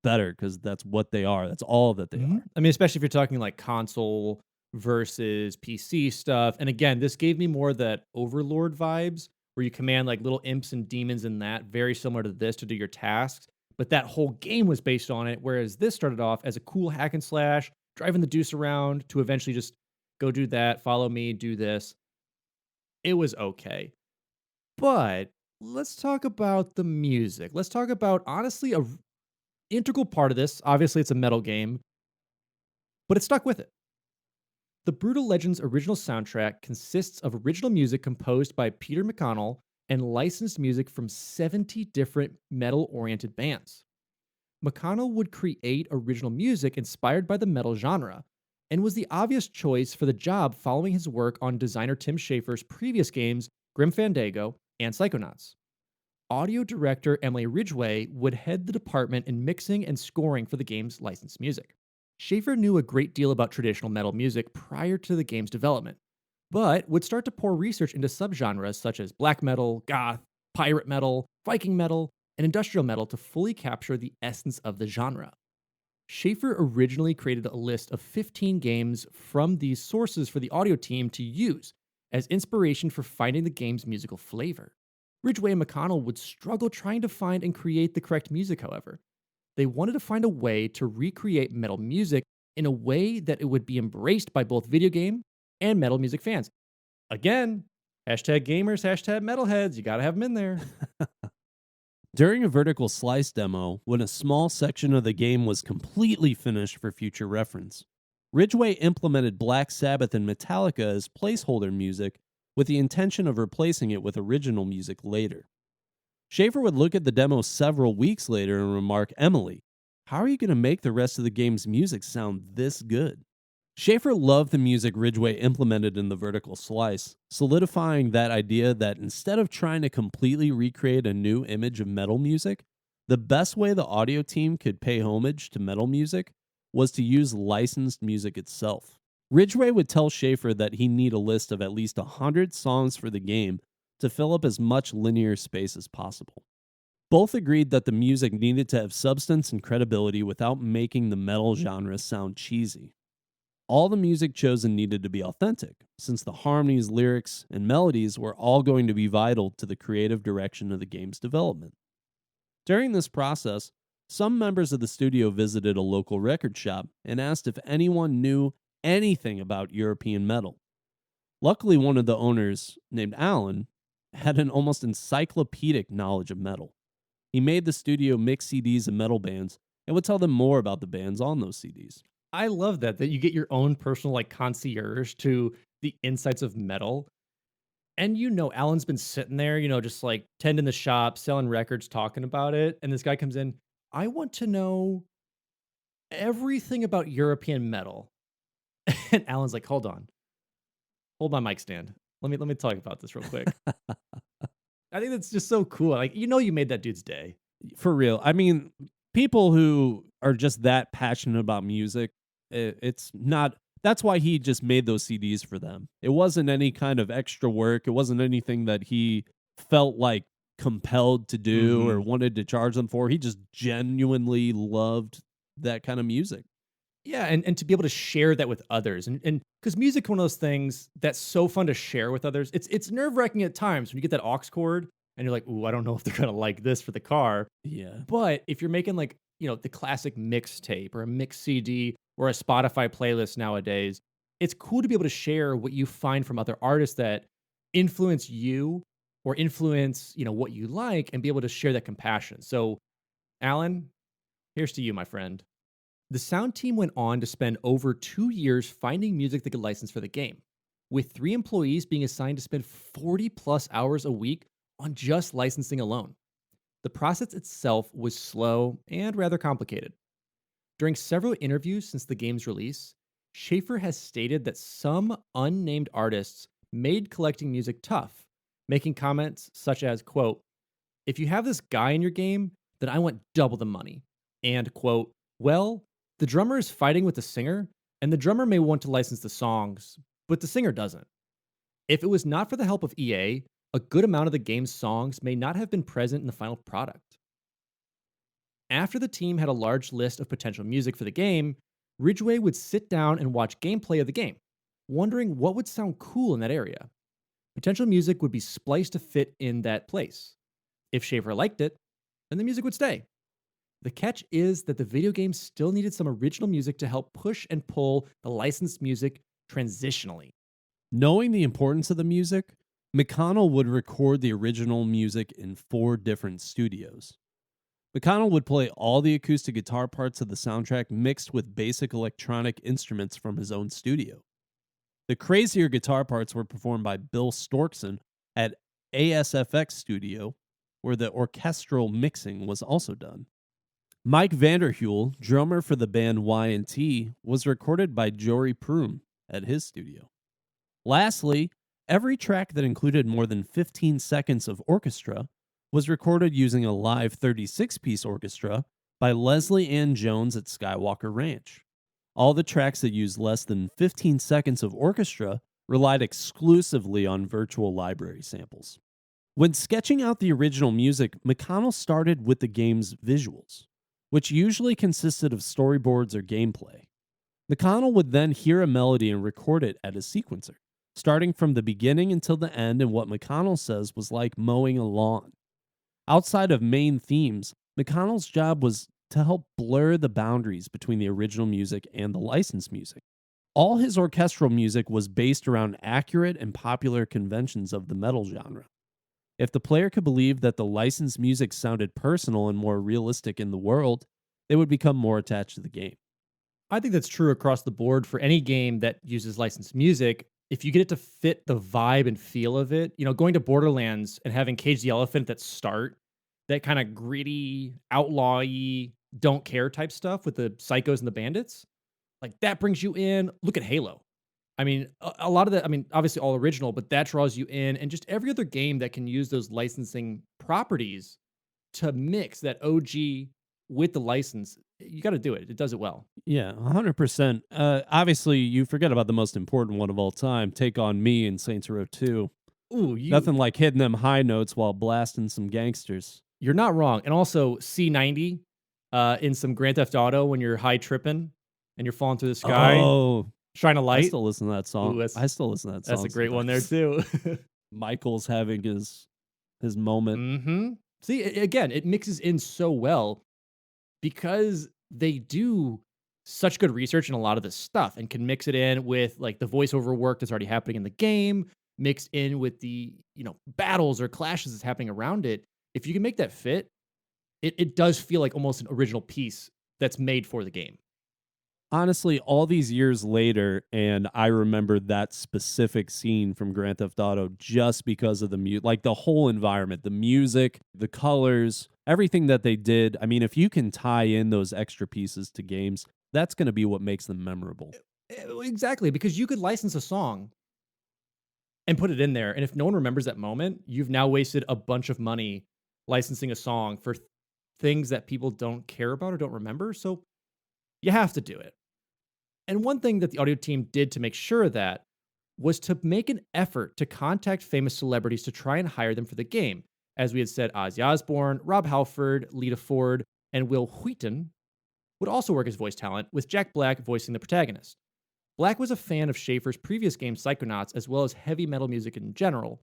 better because that's what they are. That's all that they are. I mean, especially if you're talking like console versus PC stuff. And again, this gave me more that Overlord vibes where you command like little imps and demons in that, very similar to this to do your tasks. But that whole game was based on it, whereas this started off as a cool hack and slash, driving the deuce around to eventually just go do that, follow me, do this. It was okay. But let's talk about the music. Let's talk about, honestly, a integral part of this. Obviously, it's a metal game, but it stuck with it. The Brutal Legends original soundtrack consists of original music composed by Peter McConnell and licensed music from 70 different metal-oriented bands. McConnell would create original music inspired by the metal genre, and was the obvious choice for the job following his work on designer Tim Schafer's previous games, Grim Fandango and Psychonauts. Audio director Emily Ridgway would head the department in mixing and scoring for the game's licensed music. Schafer knew a great deal about traditional metal music prior to the game's development, but would start to pour research into subgenres such as black metal, goth, pirate metal, Viking metal, and industrial metal to fully capture the essence of the genre. Schafer originally created a list of 15 games from these sources for the audio team to use as inspiration for finding the game's musical flavor. Ridgway and McConnell would struggle trying to find and create the correct music, however. They wanted to find a way to recreate metal music in a way that it would be embraced by both video game and metal music fans. Again, hashtag gamers, hashtag metalheads, you gotta have them in there. During a vertical slice demo, when a small section of the game was completely finished for future reference, Ridgway implemented Black Sabbath and Metallica as placeholder music with the intention of replacing it with original music later. Schafer would look at the demo several weeks later and remark, "Emily, how are you going to make the rest of the game's music sound this good?" Schafer loved the music Ridgway implemented in the vertical slice, solidifying that idea that instead of trying to completely recreate a new image of metal music, the best way the audio team could pay homage to metal music was to use licensed music itself. Ridgway would tell Schafer that he need a list of at least 100 songs for the game to fill up as much linear space as possible. Both agreed that the music needed to have substance and credibility without making the metal genre sound cheesy. All the music chosen needed to be authentic, since the harmonies, lyrics, and melodies were all going to be vital to the creative direction of the game's development. During this process, some members of the studio visited a local record shop and asked if anyone knew anything about European metal. Luckily, one of the owners, named Alan, had an almost encyclopedic knowledge of metal. He made the studio mix CDs of metal bands and would tell them more about the bands on those CDs. I love that you get your own personal like concierge to the insights of metal. And Alan's been sitting there, just like tending the shop, selling records, talking about it. And this guy comes in, I want to know everything about European metal. And Alan's like, hold my mic stand. Let me talk about this real quick. I think that's just so cool. Like, you made that dude's day. For real. I mean, people who are just that passionate about music, it's not. That's why he just made those CDs for them. It wasn't any kind of extra work. It wasn't anything that he felt like compelled to do or wanted to charge them for. He just genuinely loved that kind of music. Yeah, and to be able to share that with others, and because music's one of those things that's so fun to share with others. It's nerve wracking at times when you get that aux cord and you're like, ooh, I don't know if they're gonna like this for the car. Yeah. But if you're making like the classic mixtape or a mix CD or a Spotify playlist nowadays, it's cool to be able to share what you find from other artists that influence you or influence what you like, and be able to share that compassion. So, Alan, here's to you, my friend. The sound team went on to spend over 2 years finding music they could license for the game, with 3 employees being assigned to spend 40 plus hours a week on just licensing alone. The process itself was slow and rather complicated. During several interviews since the game's release, Schafer has stated that some unnamed artists made collecting music tough, making comments such as, quote, if you have this guy in your game, then I want double the money. And, quote, well, the drummer is fighting with the singer, and the drummer may want to license the songs, but the singer doesn't. If it was not for the help of EA, a good amount of the game's songs may not have been present in the final product. After the team had a large list of potential music for the game, Ridgway would sit down and watch gameplay of the game, wondering what would sound cool in that area. Potential music would be spliced to fit in that place. If Schafer liked it, then the music would stay. The catch is that the video game still needed some original music to help push and pull the licensed music transitionally. Knowing the importance of the music, McConnell would record the original music in 4 different studios. McConnell would play all the acoustic guitar parts of the soundtrack mixed with basic electronic instruments from his own studio. The crazier guitar parts were performed by Bill Storkson at ASFX Studio, where the orchestral mixing was also done. Mike Vanderhule, drummer for the band Y&T, was recorded by Jory Prum at his studio. Lastly, every track that included more than 15 seconds of orchestra was recorded using a live 36-piece orchestra by Leslie Ann Jones at Skywalker Ranch. All the tracks that used less than 15 seconds of orchestra relied exclusively on virtual library samples. When sketching out the original music, McConnell started with the game's visuals, which usually consisted of storyboards or gameplay. McConnell would then hear a melody and record it at a sequencer, starting from the beginning until the end in what McConnell says was like mowing a lawn. Outside of main themes, McConnell's job was to help blur the boundaries between the original music and the licensed music. All his orchestral music was based around accurate and popular conventions of the metal genre. If the player could believe that the licensed music sounded personal and more realistic in the world, they would become more attached to the game. I think that's true across the board for any game that uses licensed music. If you get it to fit the vibe and feel of it, going to Borderlands and having Cage the Elephant that start, that kind of gritty, outlaw-y, don't care type stuff with the psychos and the bandits, like that brings you in. Look at Halo. I mean, a lot of that, obviously all original, but that draws you in. And just every other game that can use those licensing properties to mix that OG with the license, you got to do it. It does it well. Yeah, 100%. Obviously, you forget about the most important one of all time, Take On Me in Saints Row 2. Ooh, Nothing like hitting them high notes while blasting some gangsters. You're not wrong. And also C90 in some Grand Theft Auto when you're high tripping and you're falling through the sky. Oh, Shine a Light. I still listen to that song. Ooh, I still listen to that song. That's a great one there too. Michael's having his moment. Mm-hmm. See, again, it mixes in so well because they do such good research in a lot of this stuff and can mix it in with like the voiceover work that's already happening in the game, mixed in with the, battles or clashes that's happening around it. If you can make that fit, it does feel like almost an original piece that's made for the game. Honestly, all these years later, and I remember that specific scene from Grand Theft Auto just because of like the whole environment, the music, the colors, everything that they did. I mean, if you can tie in those extra pieces to games, that's going to be what makes them memorable. Exactly, because you could license a song and put it in there, and if no one remembers that moment, you've now wasted a bunch of money licensing a song for things that people don't care about or don't remember, so you have to do it. And one thing that the audio team did to make sure of that was to make an effort to contact famous celebrities to try and hire them for the game. As we had said, Ozzy Osbourne, Rob Halford, Lita Ford, and Will Wheaton would also work as voice talent, with Jack Black voicing the protagonist. Black was a fan of Schafer's previous game Psychonauts as well as heavy metal music in general,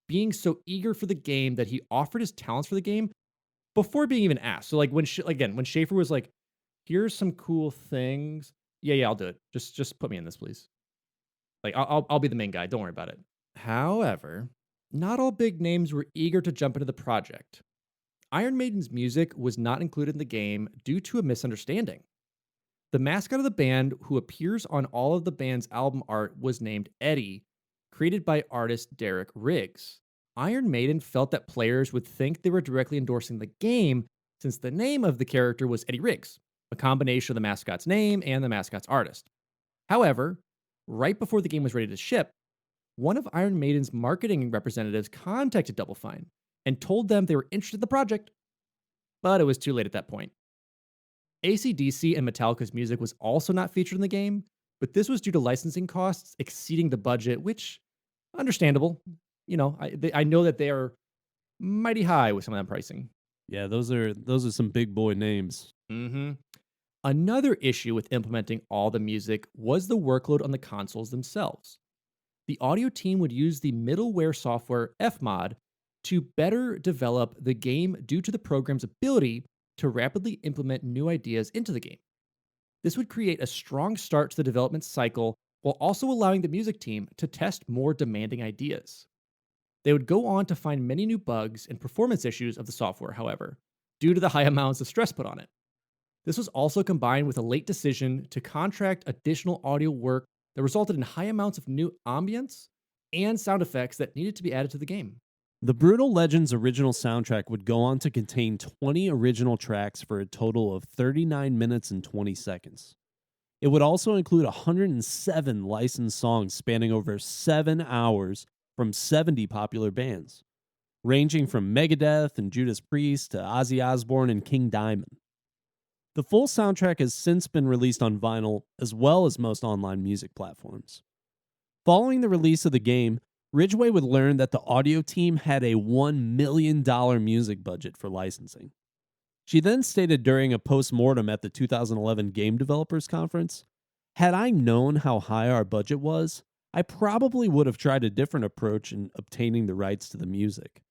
being so eager for the game that he offered his talents for the game before being even asked. So like when when Schafer was like, "Here's some cool things." Yeah, I'll do it. Just put me in this, please. Like I'll be the main guy. Don't worry about it. However, not all big names were eager to jump into the project. Iron Maiden's music was not included in the game due to a misunderstanding. The mascot of the band, who appears on all of the band's album art, was named Eddie, created by artist Derek Riggs. Iron Maiden felt that players would think they were directly endorsing the game since the name of the character was Eddie Riggs, a combination of the mascot's name and the mascot's artist. However, right before the game was ready to ship, one of Iron Maiden's marketing representatives contacted Double Fine and told them they were interested in the project, but it was too late at that point. AC/DC and Metallica's music was also not featured in the game, but this was due to licensing costs exceeding the budget, which, understandable. You know, I know that they are mighty high with some of that pricing. Yeah, those are some big boy names. Mm-hmm. Another issue with implementing all the music was the workload on the consoles themselves. The audio team would use the middleware software Fmod to better develop the game due to the program's ability to rapidly implement new ideas into the game. This would create a strong start to the development cycle while also allowing the music team to test more demanding ideas. They would go on to find many new bugs and performance issues of the software, however, due to the high amounts of stress put on it. This was also combined with a late decision to contract additional audio work that resulted in high amounts of new ambience and sound effects that needed to be added to the game. The Brutal Legends original soundtrack would go on to contain 20 original tracks for a total of 39 minutes and 20 seconds. It would also include 107 licensed songs spanning over 7 hours from 70 popular bands, ranging from Megadeth and Judas Priest to Ozzy Osbourne and King Diamond. The full soundtrack has since been released on vinyl as well as most online music platforms. Following the release of the game, Ridgway would learn that the audio team had a $1 million music budget for licensing. She then stated during a post-mortem at the 2011 Game Developers Conference, "Had I known how high our budget was, I probably would have tried a different approach in obtaining the rights to the music.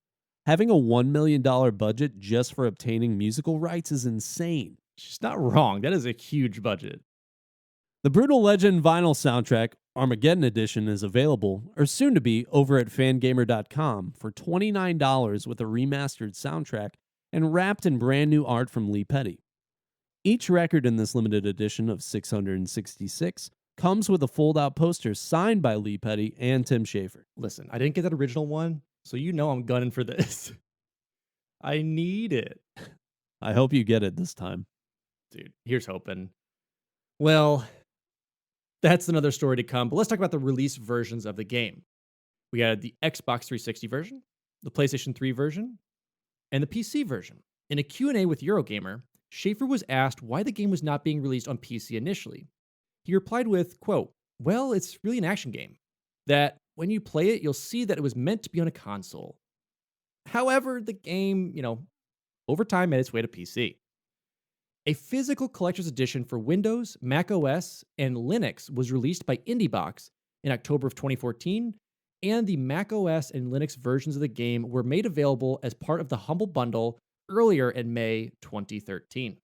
Having a $1 million budget just for obtaining musical rights is insane." She's not wrong. That is a huge budget. The Brutal Legend vinyl soundtrack, Armageddon Edition, is available, or soon to be, over at fangamer.com for $29 with a remastered soundtrack and wrapped in brand new art from Lee Petty. Each record in this limited edition of 666 comes with a fold-out poster signed by Lee Petty and Tim Schafer. Listen, I didn't get that original one, so you know I'm gunning for this. I need it. I hope you get it this time. Dude, here's hoping. Well, that's another story to come, but let's talk about the release versions of the game. We had the Xbox 360 version, the PlayStation 3 version, and the PC version. In a Q&A with Eurogamer, Schafer was asked why the game was not being released on PC initially. He replied with, quote, "Well, it's really an action game, that when you play it, you'll see that it was meant to be on a console. However, the game, over time made its way to PC. A physical collector's edition for Windows, Mac OS, and Linux was released by IndieBox in October of 2014, and the Mac OS and Linux versions of the game were made available as part of the Humble Bundle earlier in May 2013.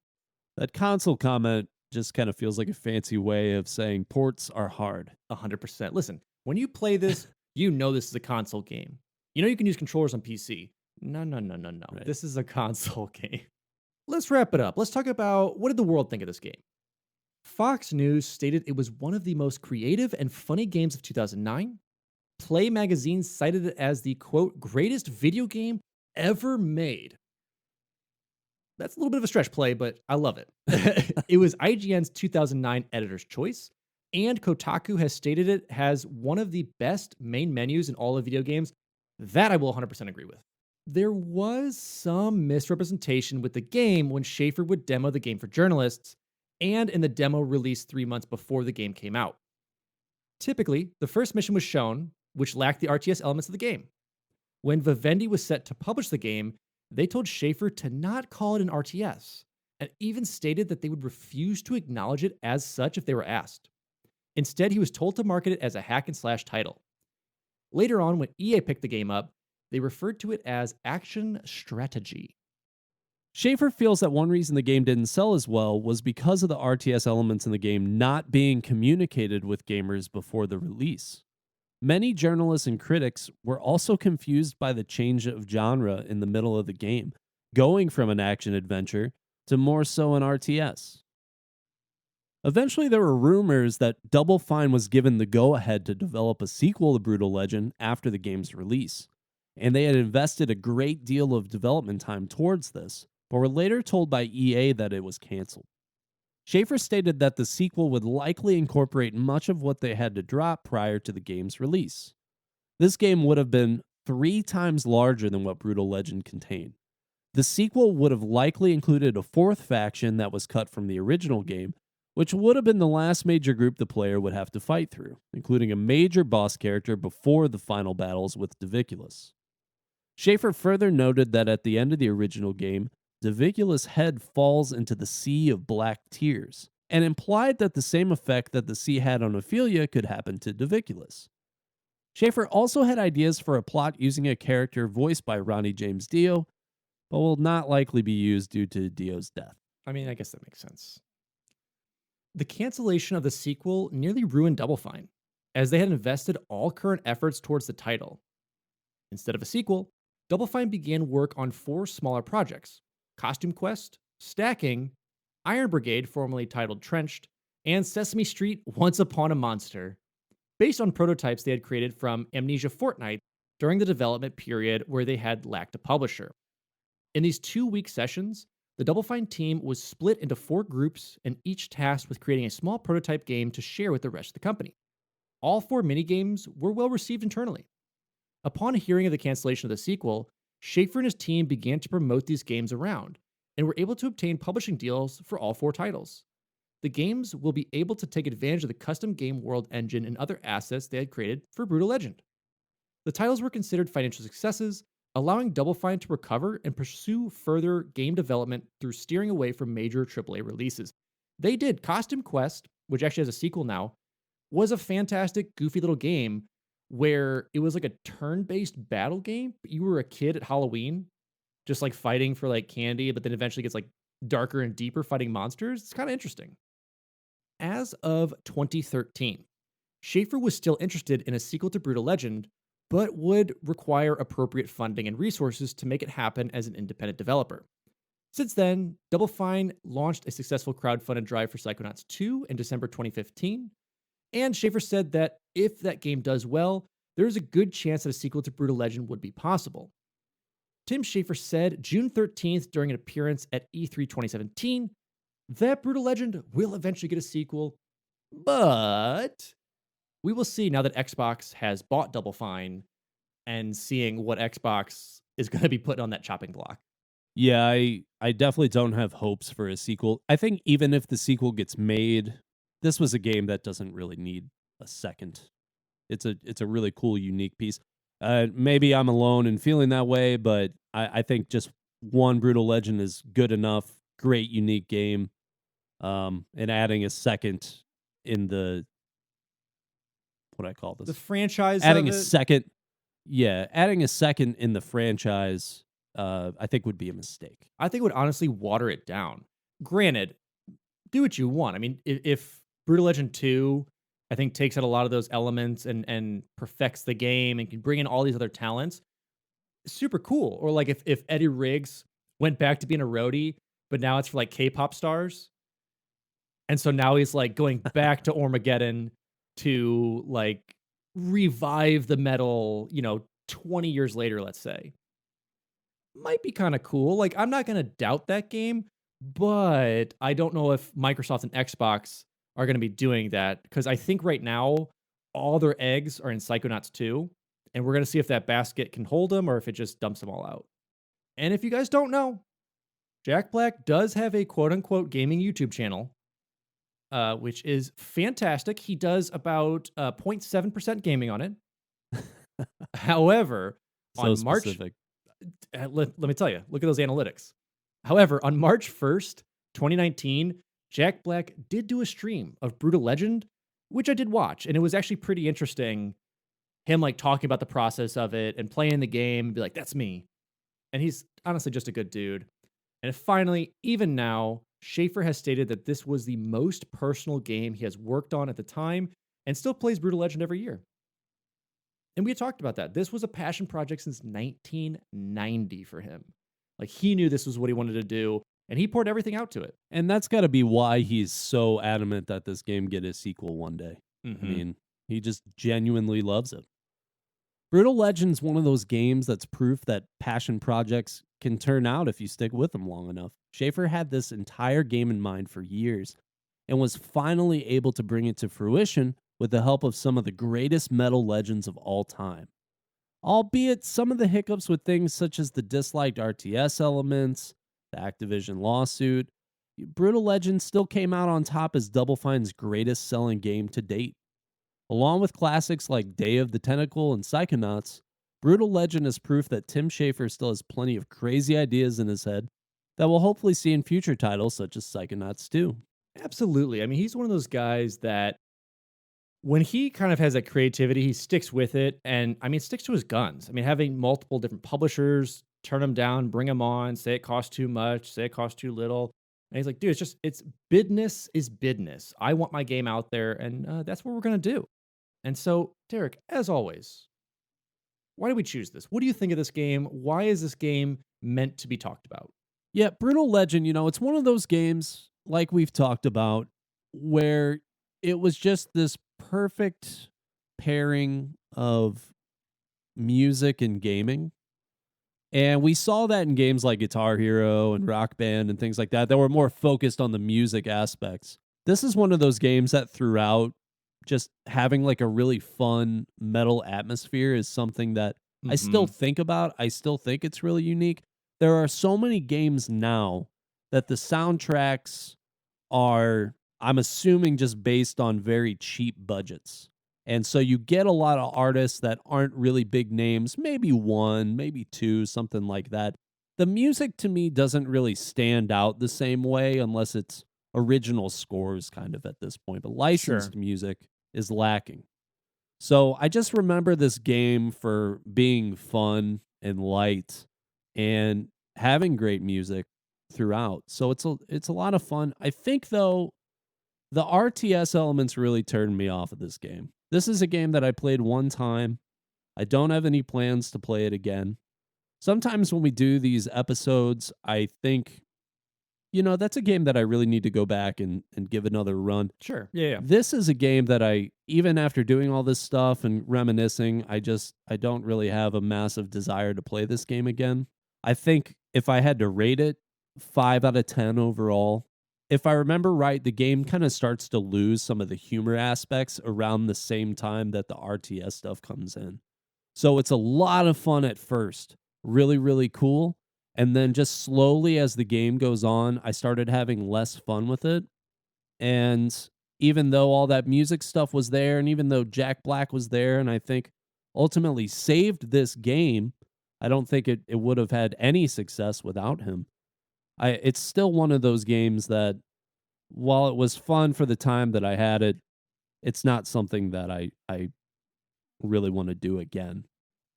That console comment just kind of feels like a fancy way of saying ports are hard. 100%. Listen, when you play this, you know this is a console game. You know you can use controllers on PC. No. Right. This is a console game. Let's wrap it up. Let's talk about what did the world think of this game? Fox News stated it was one of the most creative and funny games of 2009. Play magazine cited it as the quote, greatest video game ever made. That's a little bit of a stretch play, but I love it. It was IGN's 2009 editor's choice, and Kotaku has stated it has one of the best main menus in all of video games. That I will 100% agree with. There was some misrepresentation with the game when Schafer would demo the game for journalists, and in the demo released 3 months before the game came out. Typically, the first mission was shown, which lacked the RTS elements of the game. When Vivendi was set to publish the game, they told Schafer to not call it an RTS, and even stated that they would refuse to acknowledge it as such if they were asked. Instead, he was told to market it as a hack and slash title. Later on, when EA picked the game up, they referred to it as action strategy. Schafer feels that one reason the game didn't sell as well was because of the RTS elements in the game not being communicated with gamers before the release. Many journalists and critics were also confused by the change of genre in the middle of the game, going from an action-adventure to more so an RTS. Eventually, there were rumors that Double Fine was given the go-ahead to develop a sequel to Brutal Legend after the game's release, and they had invested a great deal of development time towards this, but were later told by EA that it was canceled. Schafer stated that the sequel would likely incorporate much of what they had to drop prior to the game's release. This game would have been 3 times larger than what Brutal Legend contained. The sequel would have likely included a 4th faction that was cut from the original game, which would have been the last major group the player would have to fight through, including a major boss character before the final battles with Diviculus. Schafer further noted that at the end of the original game, Diviculus' head falls into the sea of black tears, and implied that the same effect that the sea had on Ophelia could happen to Diviculus. Schafer also had ideas for a plot using a character voiced by Ronnie James Dio, but will not likely be used due to Dio's death. I mean, I guess that makes sense. The cancellation of the sequel nearly ruined Double Fine, as they had invested all current efforts towards the title. Instead of a sequel, Double Fine began work on 4 smaller projects: Costume Quest, Stacking, Iron Brigade, formerly titled Trenched, and Sesame Street Once Upon a Monster, based on prototypes they had created from Amnesia Fortnite during the development period where they had lacked a publisher. In these 2-week sessions, the Double Fine team was split into 4 groups and each tasked with creating a small prototype game to share with the rest of the company. All 4 minigames were well received internally. Upon hearing of the cancellation of the sequel, Schafer and his team began to promote these games around, and were able to obtain publishing deals for all 4 titles. The games will be able to take advantage of the custom game world engine and other assets they had created for Brutal Legend. The titles were considered financial successes, allowing Double Fine to recover and pursue further game development through steering away from major AAA releases. They did. Costume Quest, which actually has a sequel now, was a fantastic, goofy little game where it was like a turn-based battle game, but you were a kid at Halloween, just like fighting for like candy, but then eventually gets like darker and deeper fighting monsters. It's kind of interesting. As of 2013, Schafer was still interested in a sequel to Brutal Legend, but would require appropriate funding and resources to make it happen as an independent developer. Since then, Double Fine launched a successful crowdfunded drive for Psychonauts 2 in December 2015, and Schafer said that if that game does well, there is a good chance that a sequel to Brutal Legend would be possible. Tim Schafer said June 13th during an appearance at E3 2017 that Brutal Legend will eventually get a sequel, but we will see now that Xbox has bought Double Fine and seeing what Xbox is going to be putting on that chopping block. Yeah, I definitely don't have hopes for a sequel. I think even if the sequel gets made, this was a game that doesn't really need a second. It's a really cool, unique piece. Maybe I'm alone in feeling that way, but I think just one Brutal Legend is good enough. Great, unique game. And adding a second in the what do I call this? The franchise. Adding a second, adding a second in the franchise, I think would be a mistake. I think it would honestly water it down. Granted, do what you want. I mean, if Brutal Legend 2, I think, takes out a lot of those elements and perfects the game and can bring in all these other talents, super cool. Or like if Eddie Riggs went back to being a roadie, but now it's for like K-pop stars, And so now he's like going back to Armageddon to like revive the metal, 20 years later, let's say. Might be kind of cool. Like, I'm not going to doubt that game, but I don't know if Microsoft and Xbox are going to be doing that because I think right now all their eggs are in Psychonauts 2, and we're going to see if that basket can hold them or if it just dumps them all out. And if you guys don't know, Jack Black does have a quote unquote gaming YouTube channel, which is fantastic. He does about 0.7% gaming on it. However, So on March, specific. let me tell you, look at those analytics. However, on March 1st, 2019, Jack Black did do a stream of Brutal Legend, which I did watch, and it was actually pretty interesting. Him like talking about the process of it and playing the game and be like, that's me. And he's honestly just a good dude. And finally, even now, Schafer has stated that this was the most personal game he has worked on at the time and still plays Brutal Legend every year. And we had talked about that. This was a passion project since 1990 for him. Like, he knew this was what he wanted to do, and he poured everything out to it. And that's got to be why he's so adamant that this game get a sequel one day. Mm-hmm. I mean, he just genuinely loves it. Brutal Legend's one of those games that's proof that passion projects can turn out if you stick with them long enough. Schafer had this entire game in mind for years and was finally able to bring it to fruition with the help of some of the greatest metal legends of all time. Albeit some of the hiccups with things such as the disliked RTS elements, the Activision lawsuit, Brutal Legend still came out on top as Double Fine's greatest selling game to date. Along with classics like Day of the Tentacle and Psychonauts, Brutal Legend is proof that Tim Schafer still has plenty of crazy ideas in his head that we'll hopefully see in future titles such as Psychonauts 2. Absolutely. I mean, he's one of those guys that when he kind of has that creativity, he sticks with it and, sticks to his guns. I mean, having multiple different publishers turn him down, bring him on, say it costs too much, say it costs too little. And he's like, dude, it's business is business. I want my game out there, and that's what we're going to do. And so, Derek, as always, why did we choose this? What do you think of this game? Why is this game meant to be talked about? Yeah, Brutal Legend, it's one of those games, like we've talked about, where it was just this perfect pairing of music and gaming. And we saw that in games like Guitar Hero and Rock Band and things like that were more focused on the music aspects. This is one of those games that throughout just having like a really fun metal atmosphere is something that I still think about. I still think it's really unique. There are so many games now that the soundtracks are, I'm assuming, just based on very cheap budgets. And so you get a lot of artists that aren't really big names, maybe one, maybe two, something like that. The music to me doesn't really stand out the same way unless it's original scores kind of at this point, but licensed music is lacking. So I just remember this game for being fun and light and having great music throughout. So it's a lot of fun. I think though the RTS elements really turned me off of this game. This is a game that I played one time. I don't have any plans to play it again. Sometimes when we do these episodes, I think, that's a game that I really need to go back and give another run. Sure. Yeah. This is a game that I, even after doing all this stuff and reminiscing, I don't really have a massive desire to play this game again. I think if I had to rate it, 5 out of 10 overall. If I remember right, the game kind of starts to lose some of the humor aspects around the same time that the RTS stuff comes in. So it's a lot of fun at first. Really, really cool. And then just slowly as the game goes on, I started having less fun with it. And even though all that music stuff was there, and even though Jack Black was there, and I think ultimately saved this game, I don't think it would have had any success without him. It's still one of those games that, while it was fun for the time that I had it, it's not something that I really want to do again.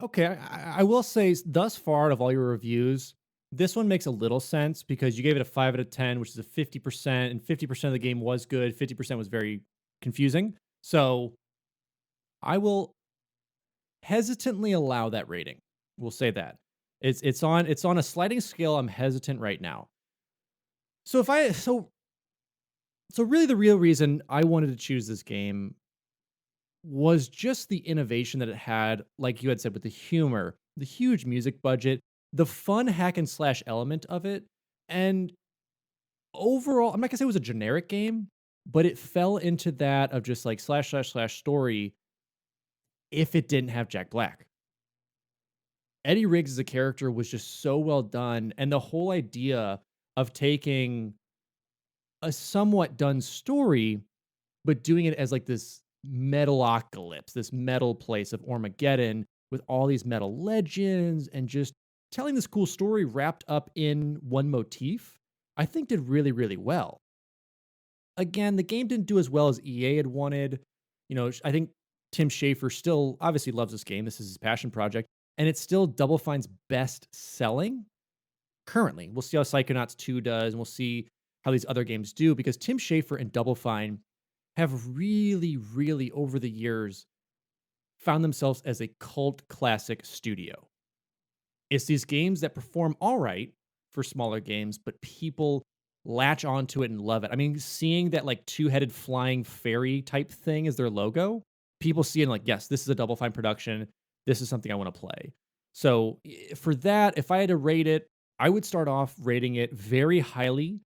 Okay, I will say, thus far of all your reviews, this one makes a little sense because you gave it a 5 out of 10, which is a 50%, and 50% of the game was good, 50% was very confusing. So I will hesitantly allow that rating. We'll say that. It's on a sliding scale. I'm hesitant right now. So So really the real reason I wanted to choose this game was just the innovation that it had, like you had said, with the humor, the huge music budget, the fun hack and slash element of it, and overall, I'm not gonna say it was a generic game, but it fell into that of just like slash slash slash story if it didn't have Jack Black. Eddie Riggs as a character was just so well done, and the whole idea of taking a somewhat done story, but doing it as like this metalocalypse, this metal place of Armageddon with all these metal legends and just telling this cool story wrapped up in one motif, I think did really, really well. Again, the game didn't do as well as EA had wanted. I think Tim Schafer still obviously loves this game. This is his passion project, and it's still Double Fine's best selling currently. We'll see how Psychonauts 2 does, and we'll see how these other games do because Tim Schafer and Double Fine have really, really over the years found themselves as a cult classic studio. It's these games that perform all right for smaller games, but people latch onto it and love it. I mean, seeing that like two-headed flying fairy type thing as their logo, people see it and like, yes, this is a Double Fine production. This is something I want to play. So for that, if I had to rate it, I would start off rating it very highly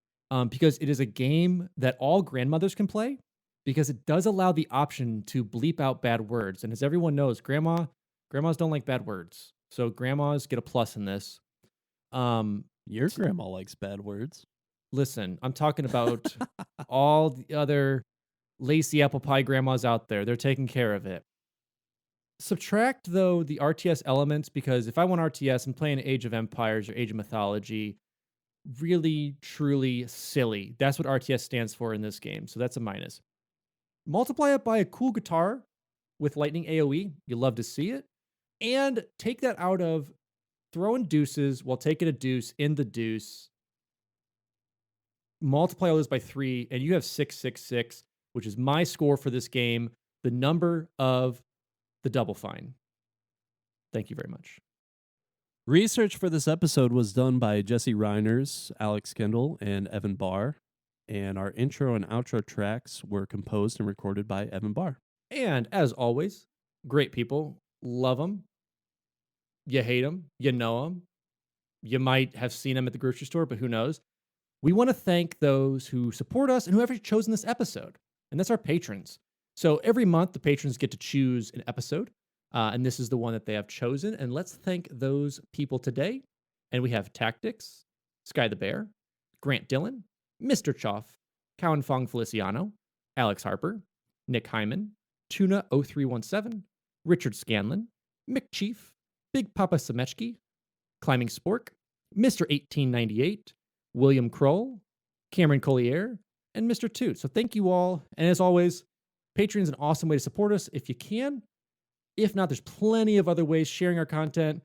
because it is a game that all grandmothers can play because it does allow the option to bleep out bad words. And as everyone knows, grandmas don't like bad words. So grandmas get a plus in this. Your grandma likes bad words. Listen, I'm talking about all the other lacy apple pie grandmas out there. They're taking care of it. Subtract, though, the RTS elements because if I want RTS, I'm playing Age of Empires or Age of Mythology. Really, truly silly. That's what RTS stands for in this game. So that's a minus. Multiply it by a cool guitar with lightning AoE. You love to see it. And take that out of throwing deuces while taking a deuce in the deuce. Multiply all those by 3, and you have 666, which is my score for this game, the number of the Double Fine. Thank you very much. Research for this episode was done by Jesse Reiners, Alex Kendall, and Evan Barr. And our intro and outro tracks were composed and recorded by Evan Barr. And as always, great people. Love them. You hate them. You know them. You might have seen them at the grocery store, but who knows? We want to thank those who support us and whoever chosen this episode. And that's our patrons. So every month, the patrons get to choose an episode. And this is the one that they have chosen. And let's thank those people today. And we have Taqtix, Sky the Bear, Grant Dillon, Mr. Chofe, Cowyn Fong-Feliciano, Alex Harper, Nick Heimann, Tuna0317, Richard Scanland, McChief, Big PapaSemechki, ClimbingSpork, Mr. 1898, William Krull, Cameron Collier, and Mr. Toot. So thank you all. And as always, Patreon's an awesome way to support us if you can. If not, there's plenty of other ways sharing our content,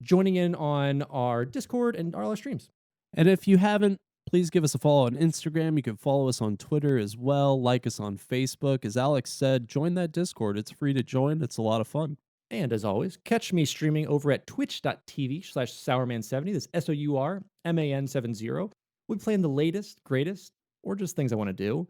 joining in on our Discord and all our streams. And if you haven't, please give us a follow on Instagram. You can follow us on Twitter as well. Like us on Facebook. As Alex said, join that Discord. It's free to join. It's a lot of fun. And as always, catch me streaming over at twitch.tv/Sourman70. That's SOURMAN70. We play in the latest, greatest, or just things I want to do.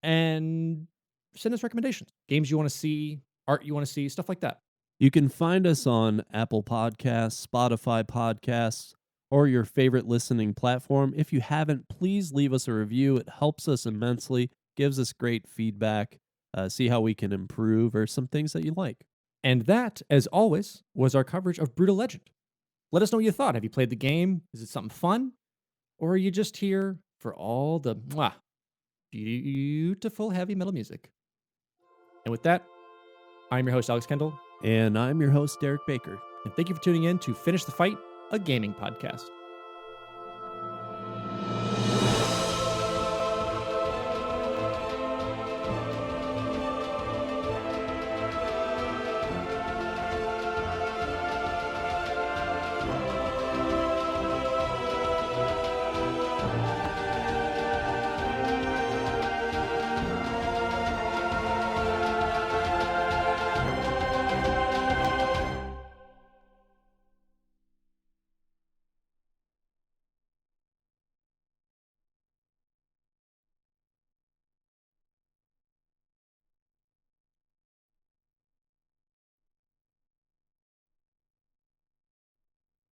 And send us recommendations. Games you want to see, art you want to see, stuff like that. You can find us on Apple Podcasts, Spotify Podcasts, or your favorite listening platform. If you haven't, please leave us a review. It helps us immensely, gives us great feedback, see how we can improve or some things that you like. And that, as always, was our coverage of Brutal Legend. Let us know what you thought. Have you played the game? Is it something fun? Or are you just here for all the beautiful heavy metal music? And with that, I'm your host, Alex Kendall. And I'm your host, Derek Baker. And thank you for tuning in to Finish the Fight, a gaming podcast.